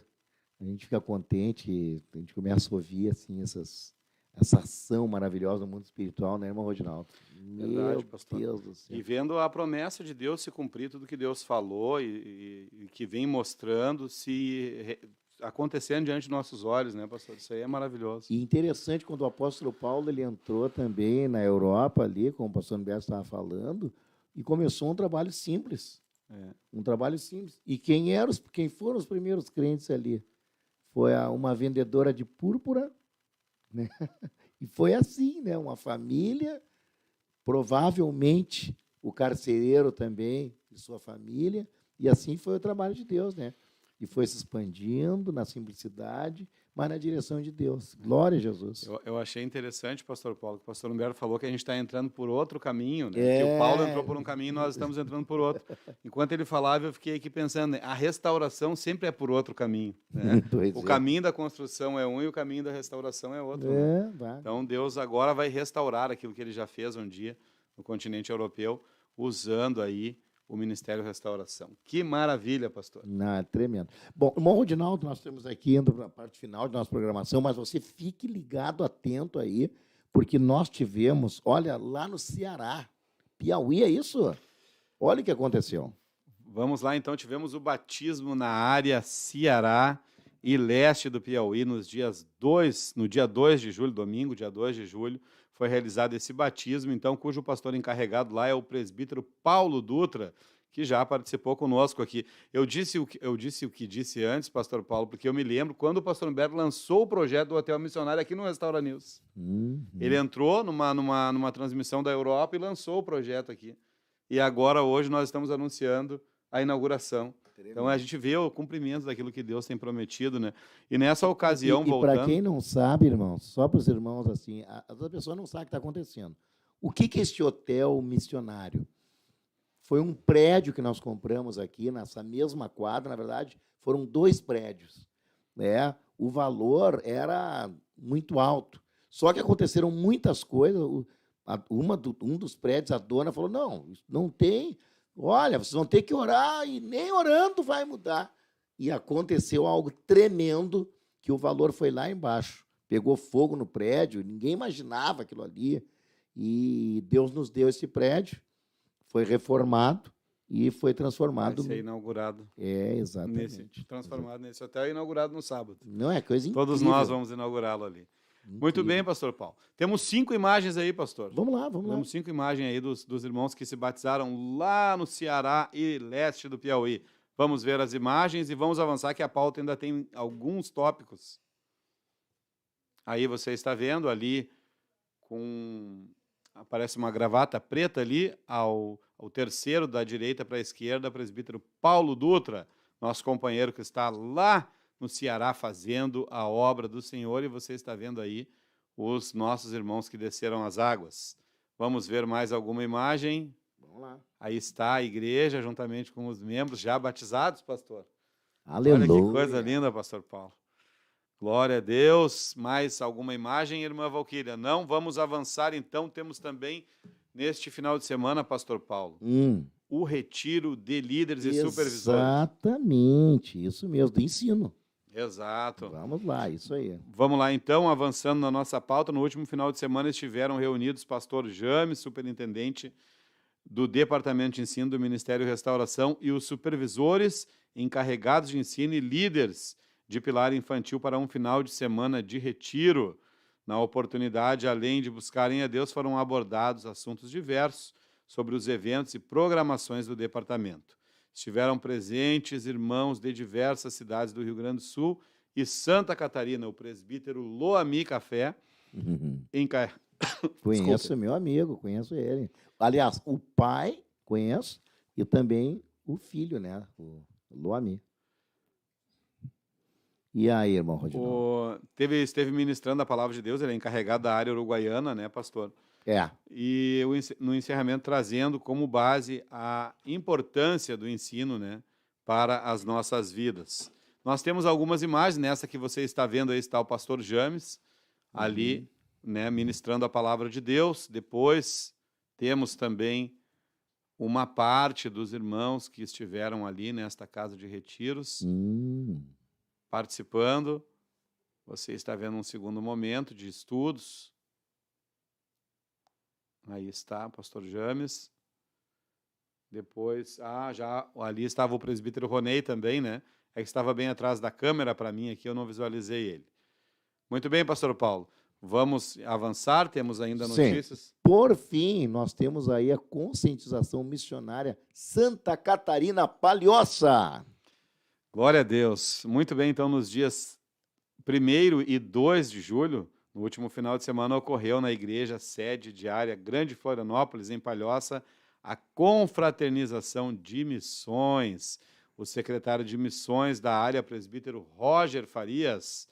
a gente fica contente, a gente começa a ouvir assim, essa ação maravilhosa no mundo espiritual, né, irmão Rodinaldo? Verdade, pastor. Deus do céu. E vendo a promessa de Deus se cumprir, tudo que Deus falou e que vem mostrando acontecendo diante de nossos olhos, né, pastor? Isso aí é maravilhoso. E interessante, quando o apóstolo Paulo ele entrou também na Europa ali, como o pastor Humberto estava falando, e começou um trabalho simples. Um trabalho simples. E quem foram os primeiros crentes ali? Foi uma vendedora de púrpura, né? E foi assim, né? Uma família, provavelmente o carcereiro também, de sua família, e assim foi o trabalho de Deus, né? E foi se expandindo na simplicidade, mas na direção de Deus. Glória a Jesus. Eu achei interessante, pastor Paulo, que o pastor Humberto falou que a gente está entrando por outro caminho, né? Que o Paulo entrou por um caminho e nós estamos entrando por outro. Enquanto ele falava, eu fiquei aqui pensando, né? A restauração sempre é por outro caminho, né? O caminho da construção é um e o caminho da restauração é outro. Né? Então, Deus agora vai restaurar aquilo que ele já fez um dia no continente europeu, usando aí o Ministério Restauração. Que maravilha, pastor. Não, é tremendo. Bom, irmão Rodinaldo, nós estamos aqui indo para a parte final de nossa programação, mas você fique ligado, atento aí, porque nós tivemos, olha, lá no Ceará, Piauí, é isso? Olha o que aconteceu. Vamos lá, então, tivemos o batismo na área Ceará e leste do Piauí no dia 2 de julho, domingo, dia 2 de julho, foi realizado esse batismo, então, cujo pastor encarregado lá é o presbítero Paulo Dutra, que já participou conosco aqui. Eu disse o que disse antes, pastor Paulo, porque eu me lembro quando o pastor Humberto lançou o projeto do Hotel Missionário aqui no Restaura News. Ele entrou numa transmissão da Europa e lançou o projeto aqui. E agora, hoje, nós estamos anunciando a inauguração. Então, a gente vê o cumprimento daquilo que Deus tem prometido, né? E nessa ocasião, E voltando... para quem não sabe, irmãos, só para os irmãos, assim, as pessoas não sabem o que está acontecendo. O que é este hotel missionário? Foi um prédio que nós compramos aqui, nessa mesma quadra, na verdade, foram 2 prédios. Né? O valor era muito alto. Só que aconteceram muitas coisas. Um dos prédios, a dona falou, não, isso não tem... Olha, vocês vão ter que orar e nem orando vai mudar. E aconteceu algo tremendo, que o valor foi lá embaixo. Pegou fogo no prédio, ninguém imaginava aquilo ali. E Deus nos deu esse prédio, foi reformado e foi transformado. Vai ser inaugurado. Exatamente. Transformado nesse hotel e inaugurado no sábado. Não é coisa incrível. Todos nós vamos inaugurá-lo ali. Incrível. Muito bem, pastor Paulo. Temos 5 imagens aí, pastor. Vamos lá. Temos 5 imagens aí dos irmãos que se batizaram lá no Ceará e leste do Piauí. Vamos ver as imagens e vamos avançar, que a pauta ainda tem alguns tópicos. Aí você está vendo ali, aparece uma gravata preta ali, ao terceiro da direita para a esquerda, presbítero Paulo Dutra, nosso companheiro que está lá no Ceará fazendo a obra do Senhor, e você está vendo aí os nossos irmãos que desceram as águas. Vamos ver mais alguma imagem? Vamos lá. Aí está a igreja, juntamente com os membros já batizados, pastor. Aleluia. Olha que coisa linda, pastor Paulo. Glória a Deus. Mais alguma imagem, irmã Valquíria? Não, vamos avançar então. Temos também, neste final de semana, pastor Paulo, o retiro de líderes e supervisores. Exatamente, isso mesmo, do ensino. Exato. Vamos lá, isso aí. Vamos lá, então, avançando na nossa pauta. No último final de semana estiveram reunidos pastor James, superintendente do Departamento de Ensino do Ministério Restauração, e os supervisores encarregados de ensino e líderes de pilar infantil para um final de semana de retiro. Na oportunidade, além de buscarem a Deus, foram abordados assuntos diversos sobre os eventos e programações do departamento. Estiveram presentes irmãos de diversas cidades do Rio Grande do Sul e Santa Catarina, o presbítero Loami Café. Conheço meu amigo, conheço ele. Aliás, o pai conheço e também o filho, né? O Loami. E aí, irmão Rodinaldo? Esteve ministrando a palavra de Deus, ele é encarregado da área uruguaiana, né, pastor? E no encerramento trazendo como base a importância do ensino, né, para as nossas vidas. Nós temos algumas imagens, nessa que você está vendo aí está o pastor James, ali, né, ministrando a palavra de Deus. Depois temos também uma parte dos irmãos que estiveram ali nesta casa de retiros, participando. Você está vendo um segundo momento de estudos. Aí está, pastor James. Depois, já ali estava o presbítero Ronei também, né? É que estava bem atrás da câmera para mim aqui, eu não visualizei ele. Muito bem, pastor Paulo. Vamos avançar, temos ainda notícias? Sim. Por fim, nós temos aí a conscientização missionária Santa Catarina Palhoça. Glória a Deus. Muito bem, então, nos dias 1º e 2 de julho, no último final de semana, ocorreu na igreja sede diária Grande Florianópolis, em Palhoça, a confraternização de missões. O secretário de missões da área, presbítero Roger Farias,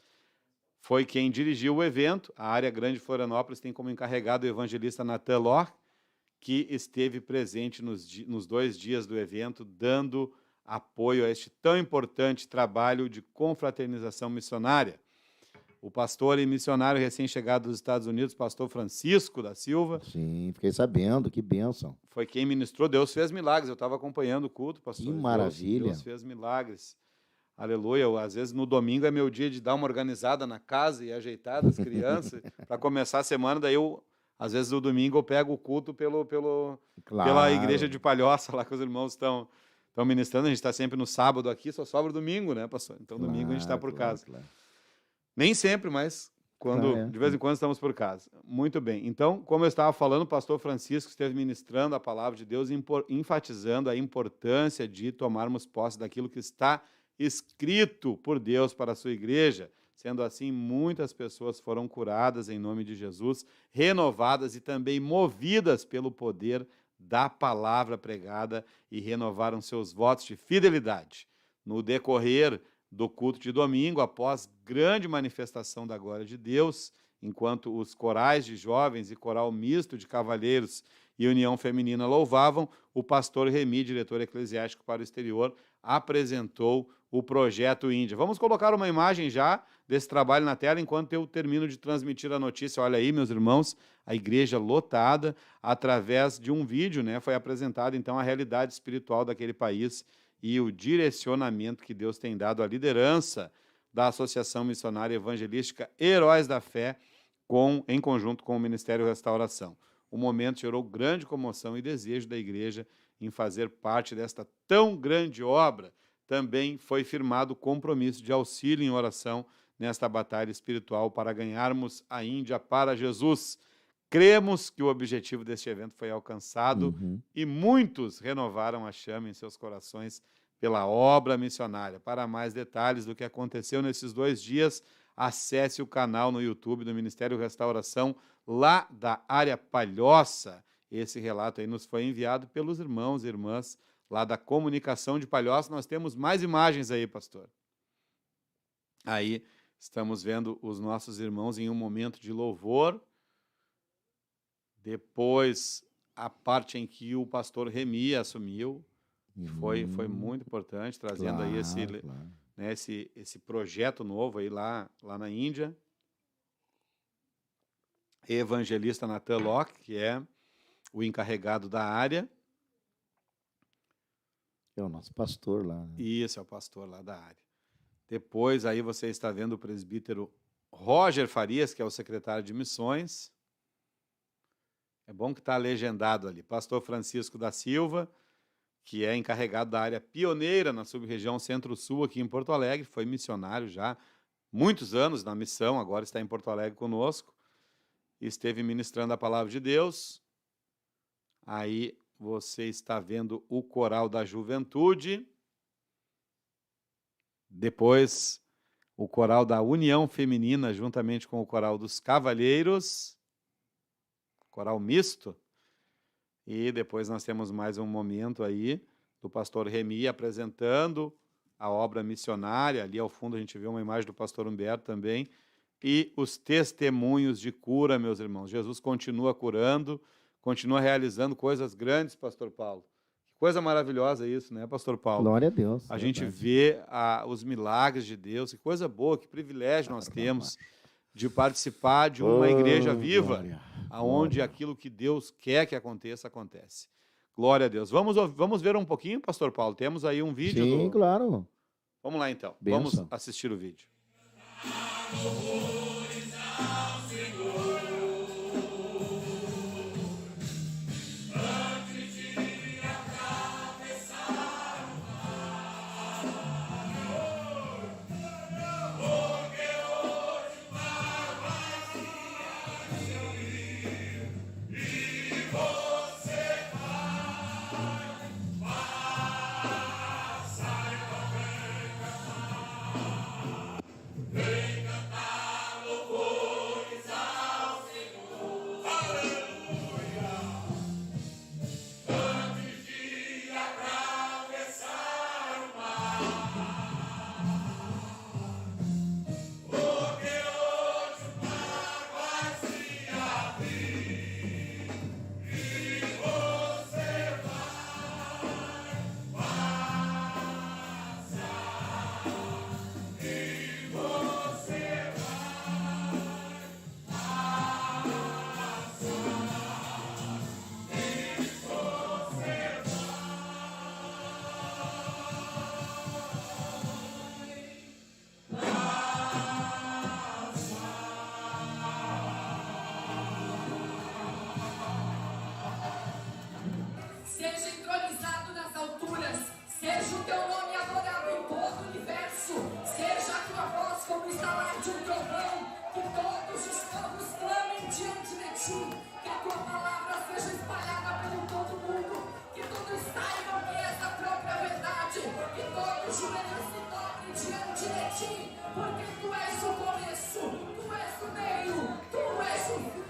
foi quem dirigiu o evento. A área Grande Florianópolis tem como encarregado o evangelista Nathan Lor, que esteve presente nos 2 dias do evento, dando apoio a este tão importante trabalho de confraternização missionária. O pastor e missionário recém-chegado dos Estados Unidos, pastor Francisco da Silva. Sim, fiquei sabendo, que bênção. Foi quem ministrou. Deus fez milagres. Eu estava acompanhando o culto, pastor. Que maravilha. Deus fez milagres. Aleluia. Às vezes no domingo é meu dia de dar uma organizada na casa e ajeitar das crianças para começar a semana. Daí às vezes no domingo eu pego o culto pela igreja de Palhoça, lá que os irmãos estão ministrando. A gente está sempre no sábado aqui, só sobra domingo, né, pastor? Então domingo a gente está por casa. Nem sempre, mas Quando, de vez em quando estamos por casa. Muito bem. Então, como eu estava falando, o pastor Francisco esteve ministrando a palavra de Deus, enfatizando a importância de tomarmos posse daquilo que está escrito por Deus para a sua igreja. Sendo assim, muitas pessoas foram curadas em nome de Jesus, renovadas e também movidas pelo poder da palavra pregada e renovaram seus votos de fidelidade. No decorrer do culto de domingo, após grande manifestação da glória de Deus, enquanto os corais de jovens e coral misto de cavalheiros e união feminina louvavam, o pastor Remi, diretor eclesiástico para o exterior, apresentou o projeto Índia. Vamos colocar uma imagem já desse trabalho na tela enquanto eu termino de transmitir a notícia. Olha aí, meus irmãos, a igreja lotada, através de um vídeo, né, foi apresentada então a realidade espiritual daquele país e o direcionamento que Deus tem dado à liderança da Associação Missionária Evangelística Heróis da Fé, em conjunto com o Ministério Restauração. O momento gerou grande comoção e desejo da igreja em fazer parte desta tão grande obra. Também foi firmado o compromisso de auxílio em oração nesta batalha espiritual para ganharmos a Índia para Jesus. Cremos que o objetivo deste evento foi alcançado e muitos renovaram a chama em seus corações pela obra missionária. Para mais detalhes do que aconteceu nesses 2 dias, acesse o canal no YouTube do Ministério Restauração, lá da área Palhoça. Esse relato aí nos foi enviado pelos irmãos e irmãs lá da comunicação de Palhoça. Nós temos mais imagens aí, pastor. Aí estamos vendo os nossos irmãos em um momento de louvor. Depois, a parte em que o pastor Remi assumiu, foi muito importante, trazendo aí esse projeto novo aí lá na Índia. Evangelista Nathan Locke, que é o encarregado da área. É o nosso pastor lá. Né? Isso, é o pastor lá da área. Depois, aí você está vendo o presbítero Roger Farias, que é o secretário de missões. É bom que está legendado ali. Pastor Francisco da Silva, que é encarregado da área pioneira na sub-região Centro-Sul, aqui em Porto Alegre. Foi missionário já muitos anos na missão, agora está em Porto Alegre conosco. Esteve ministrando a palavra de Deus. Aí você está vendo o coral da juventude. Depois, o coral da União Feminina, juntamente com o coral dos Cavalheiros. Coral misto. E depois nós temos mais um momento aí do pastor Remi apresentando a obra missionária. Ali ao fundo a gente vê uma imagem do pastor Humberto também. E os testemunhos de cura, meus irmãos. Jesus continua curando, continua realizando coisas grandes, pastor Paulo. Que coisa maravilhosa isso, né, pastor Paulo? Glória a Deus. A gente vê os milagres de Deus. Que coisa boa, que privilégio nós temos de participar de uma igreja viva, aonde aquilo que Deus quer que aconteça, acontece. Glória a Deus. Vamos ver um pouquinho, pastor Paulo? Temos aí um vídeo. Sim, claro. Vamos lá, então. Benção. Vamos assistir o vídeo. Seja a tua voz como o estalar de um trovão, que todos povos clamem diante de ti, que a tua palavra seja espalhada pelo todo mundo, que todos saibam que és a própria verdade, que todos joelhos se dobrem diante de ti, porque tu és o começo, tu és o meio, tu és o fim.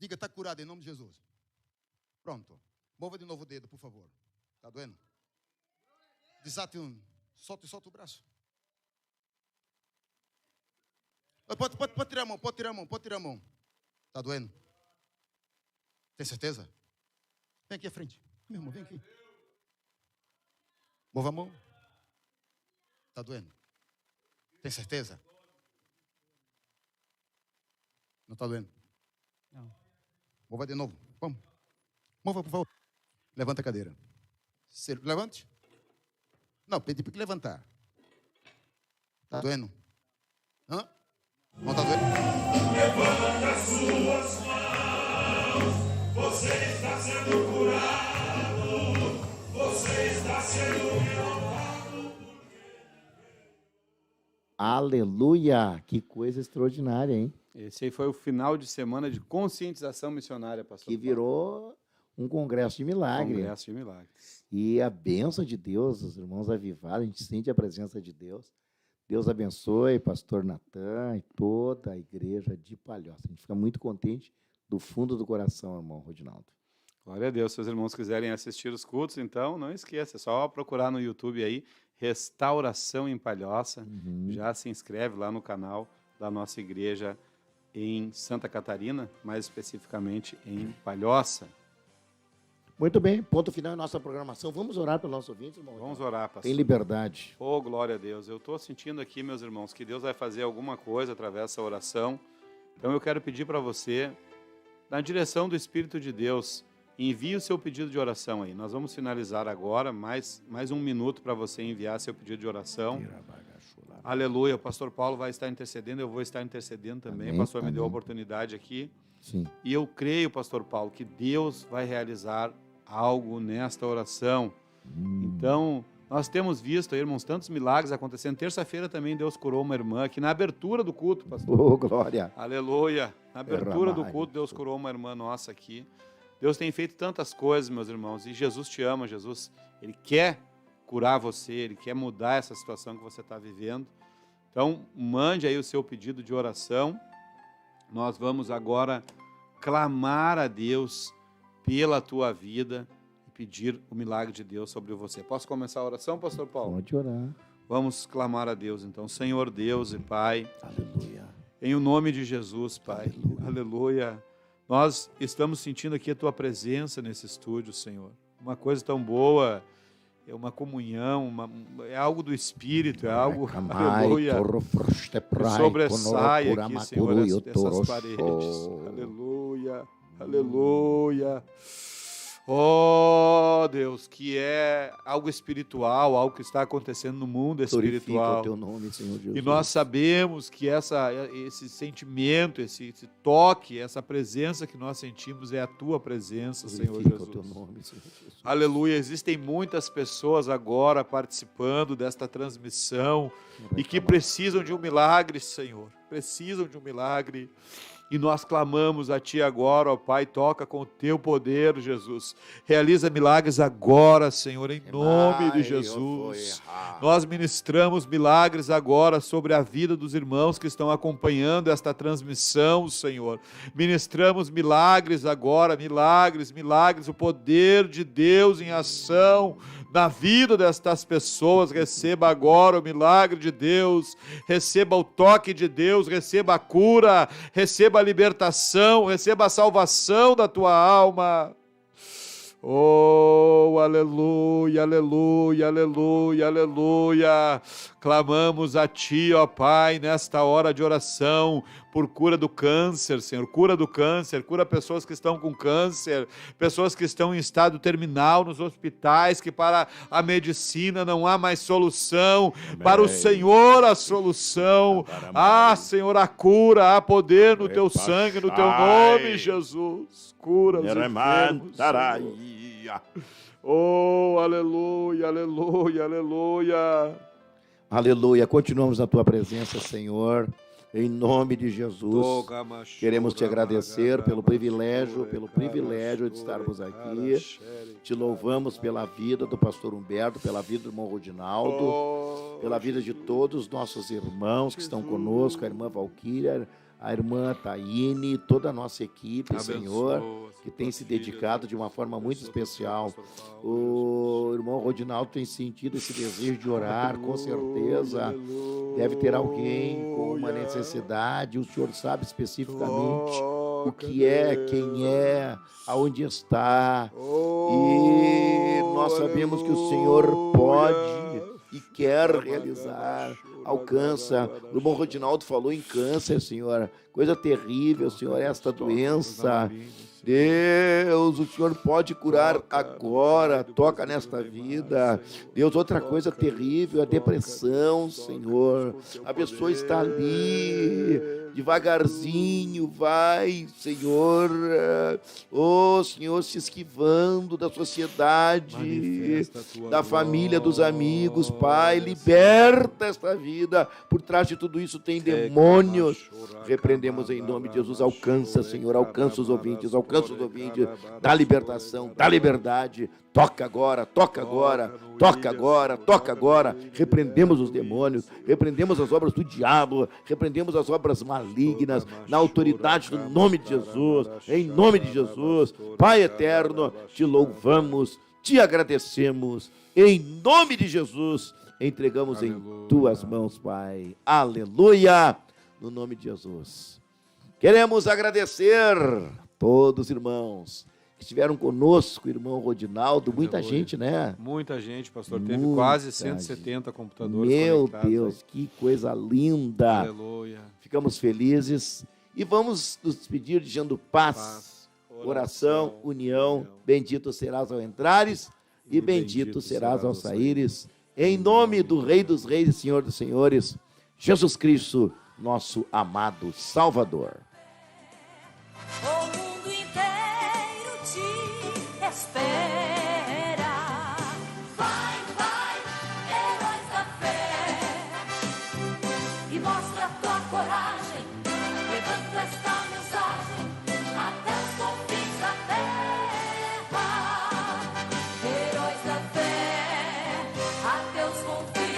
Diga, está curado em nome de Jesus. Pronto. Mova de novo o dedo, por favor. Está doendo? Desate solta o braço. Pode tirar a mão, pode tirar a mão. Está doendo? Tem certeza? Vem aqui à frente. Meu irmão, vem aqui. Mova a mão. Está doendo? Tem certeza? Não está doendo? Não. Mova de novo. Vamos. Mova, por favor. Levanta a cadeira. Levante. Não, pedi para que levantar. Está doendo? Hã? Não está doendo? Levanta as suas mãos. Você está sendo curado. Você está sendo renovado. Aleluia! Que coisa extraordinária, hein? Esse aí foi o final de semana de conscientização missionária, pastor. Que virou um congresso de milagre. Congresso de milagres. E a bênção de Deus, os irmãos avivados, a gente sente a presença de Deus. Deus abençoe pastor Natan e toda a igreja de Palhoça. A gente fica muito contente do fundo do coração, irmão Rodinaldo. Glória a Deus. Se os irmãos quiserem assistir os cultos, então, não esqueça, é só procurar no YouTube aí, Restauração em Palhoça. Já se inscreve lá no canal da nossa igreja em Santa Catarina, mais especificamente em Palhoça. Muito bem, ponto final em nossa programação. Vamos orar pelos nossos ouvintes, irmão? Vamos orar, pastor. Tem liberdade. Oh, glória a Deus. Eu estou sentindo aqui, meus irmãos, que Deus vai fazer alguma coisa através dessa oração. Então eu quero pedir para você, na direção do Espírito de Deus, envie o seu pedido de oração aí. Nós vamos finalizar agora, mais um minuto para você enviar seu pedido de oração. Aleluia, o pastor Paulo vai estar intercedendo, eu vou estar intercedendo também. Amém, O pastor me amém. deu a oportunidade aqui. Sim. E eu creio, pastor Paulo, que Deus vai realizar algo nesta oração. Então, nós temos visto aí, irmãos, tantos milagres acontecendo. Terça-feira também Deus curou uma irmã aqui na abertura do culto, pastor. Oh, glória. Aleluia. Na abertura do culto, Deus curou uma irmã nossa aqui. Deus tem feito tantas coisas, meus irmãos, e Jesus te ama, Jesus, Ele quer curar você, Ele quer mudar essa situação que você está vivendo. Então, mande aí o seu pedido de oração. Nós vamos agora clamar a Deus pela tua vida e pedir o milagre de Deus sobre você. Posso começar a oração, pastor Paulo? Pode orar. Vamos clamar a Deus, então. Senhor Deus e Pai, Aleluia. em o nome de Jesus, Pai. Aleluia. Nós estamos sentindo aqui a tua presença nesse estúdio, Senhor. Uma coisa tão boa, é uma comunhão, é algo do Espírito, é algo, aleluia, que sobressai aqui, Senhor, essas paredes. Aleluia, aleluia. Oh, Deus, que é algo espiritual, algo que está acontecendo no mundo Glorifica espiritual. o teu nome, Senhor Jesus. E nós sabemos que esse sentimento, esse toque, essa presença que nós sentimos é a tua presença, Senhor Glorifica o Jesus. teu nome, Senhor Jesus. Aleluia. Existem muitas pessoas agora participando desta transmissão e que precisam de um milagre, Senhor. Precisam de um milagre. E nós clamamos a Ti agora, ó Pai, toca com o Teu poder, Jesus. Realiza milagres agora, Senhor, em nome de Jesus. Nós ministramos milagres agora sobre a vida dos irmãos que estão acompanhando esta transmissão, Senhor. Ministramos milagres agora, milagres, o poder de Deus em ação na vida destas pessoas. Receba agora o milagre de Deus, receba o toque de Deus, receba a cura, receba a libertação, receba a salvação da tua alma. Oh, aleluia, aleluia, aleluia, aleluia. Clamamos a Ti, ó Pai, nesta hora de oração, por cura do câncer, Senhor, cura do câncer, cura pessoas que estão com câncer, pessoas que estão em estado terminal nos hospitais, que para a medicina não há mais solução, para o Senhor a solução. Ah, Senhor, a cura, há poder no Teu sangue, no Teu nome, Jesus. Cura os enfermos, Senhor. Oh, aleluia, aleluia, aleluia. Aleluia, continuamos na Tua presença, Senhor, em nome de Jesus. Queremos Te agradecer pelo privilégio de estarmos aqui. Te louvamos pela vida do pastor Humberto, pela vida do irmão Rodinaldo, pela vida de todos os nossos irmãos que estão conosco, a irmã Valquíria, a irmã Taine, toda a nossa equipe, Senhor, que tem se dedicado de uma forma muito especial. O irmão Rodinaldo tem sentido esse desejo de orar, com certeza. Deve ter alguém com uma necessidade, o Senhor sabe especificamente o que é, quem é, aonde está. E nós sabemos que o Senhor pode e quer realizar, alcança. O irmão Rodinaldo falou em câncer, Senhor, coisa terrível, Senhor, esta doença. Deus, o Senhor pode curar agora, toca nesta vida. Deus, outra coisa terrível, a depressão, Senhor. A pessoa está ali, devagarzinho, vai, Senhor, oh, Senhor, se esquivando da sociedade, da família, dos amigos, Pai, liberta esta vida. Por trás de tudo isso tem demônios. Repreendemos em nome de Jesus, alcança, Senhor, alcança os ouvintes, dá libertação, dá liberdade. Toca agora, toca agora, toca agora, toca agora. Repreendemos os demônios, repreendemos as obras do diabo, repreendemos as obras malignas, na autoridade do nome de Jesus, em nome de Jesus. Pai eterno, te louvamos, te agradecemos, em nome de Jesus, entregamos em tuas mãos, Pai. Aleluia, no nome de Jesus. Queremos agradecer todos os irmãos que estiveram conosco, irmão Rodinaldo, muita gente, né? Muita gente, pastor. Teve quase 170 computadores Meu conectados. Deus, que coisa linda. Aleluia. Ficamos felizes e vamos nos despedir dizendo paz, oração, união. Bendito serás ao entrares e bendito serás ao saíres. Em nome do Rei dos Reis e Senhor dos Senhores, Jesus Cristo, nosso amado Salvador. O mundo inteiro te espera. Vai, vai, heróis da fé, e mostra a tua coragem. Levanta esta mensagem até os confins da terra. Heróis da fé, até os confins.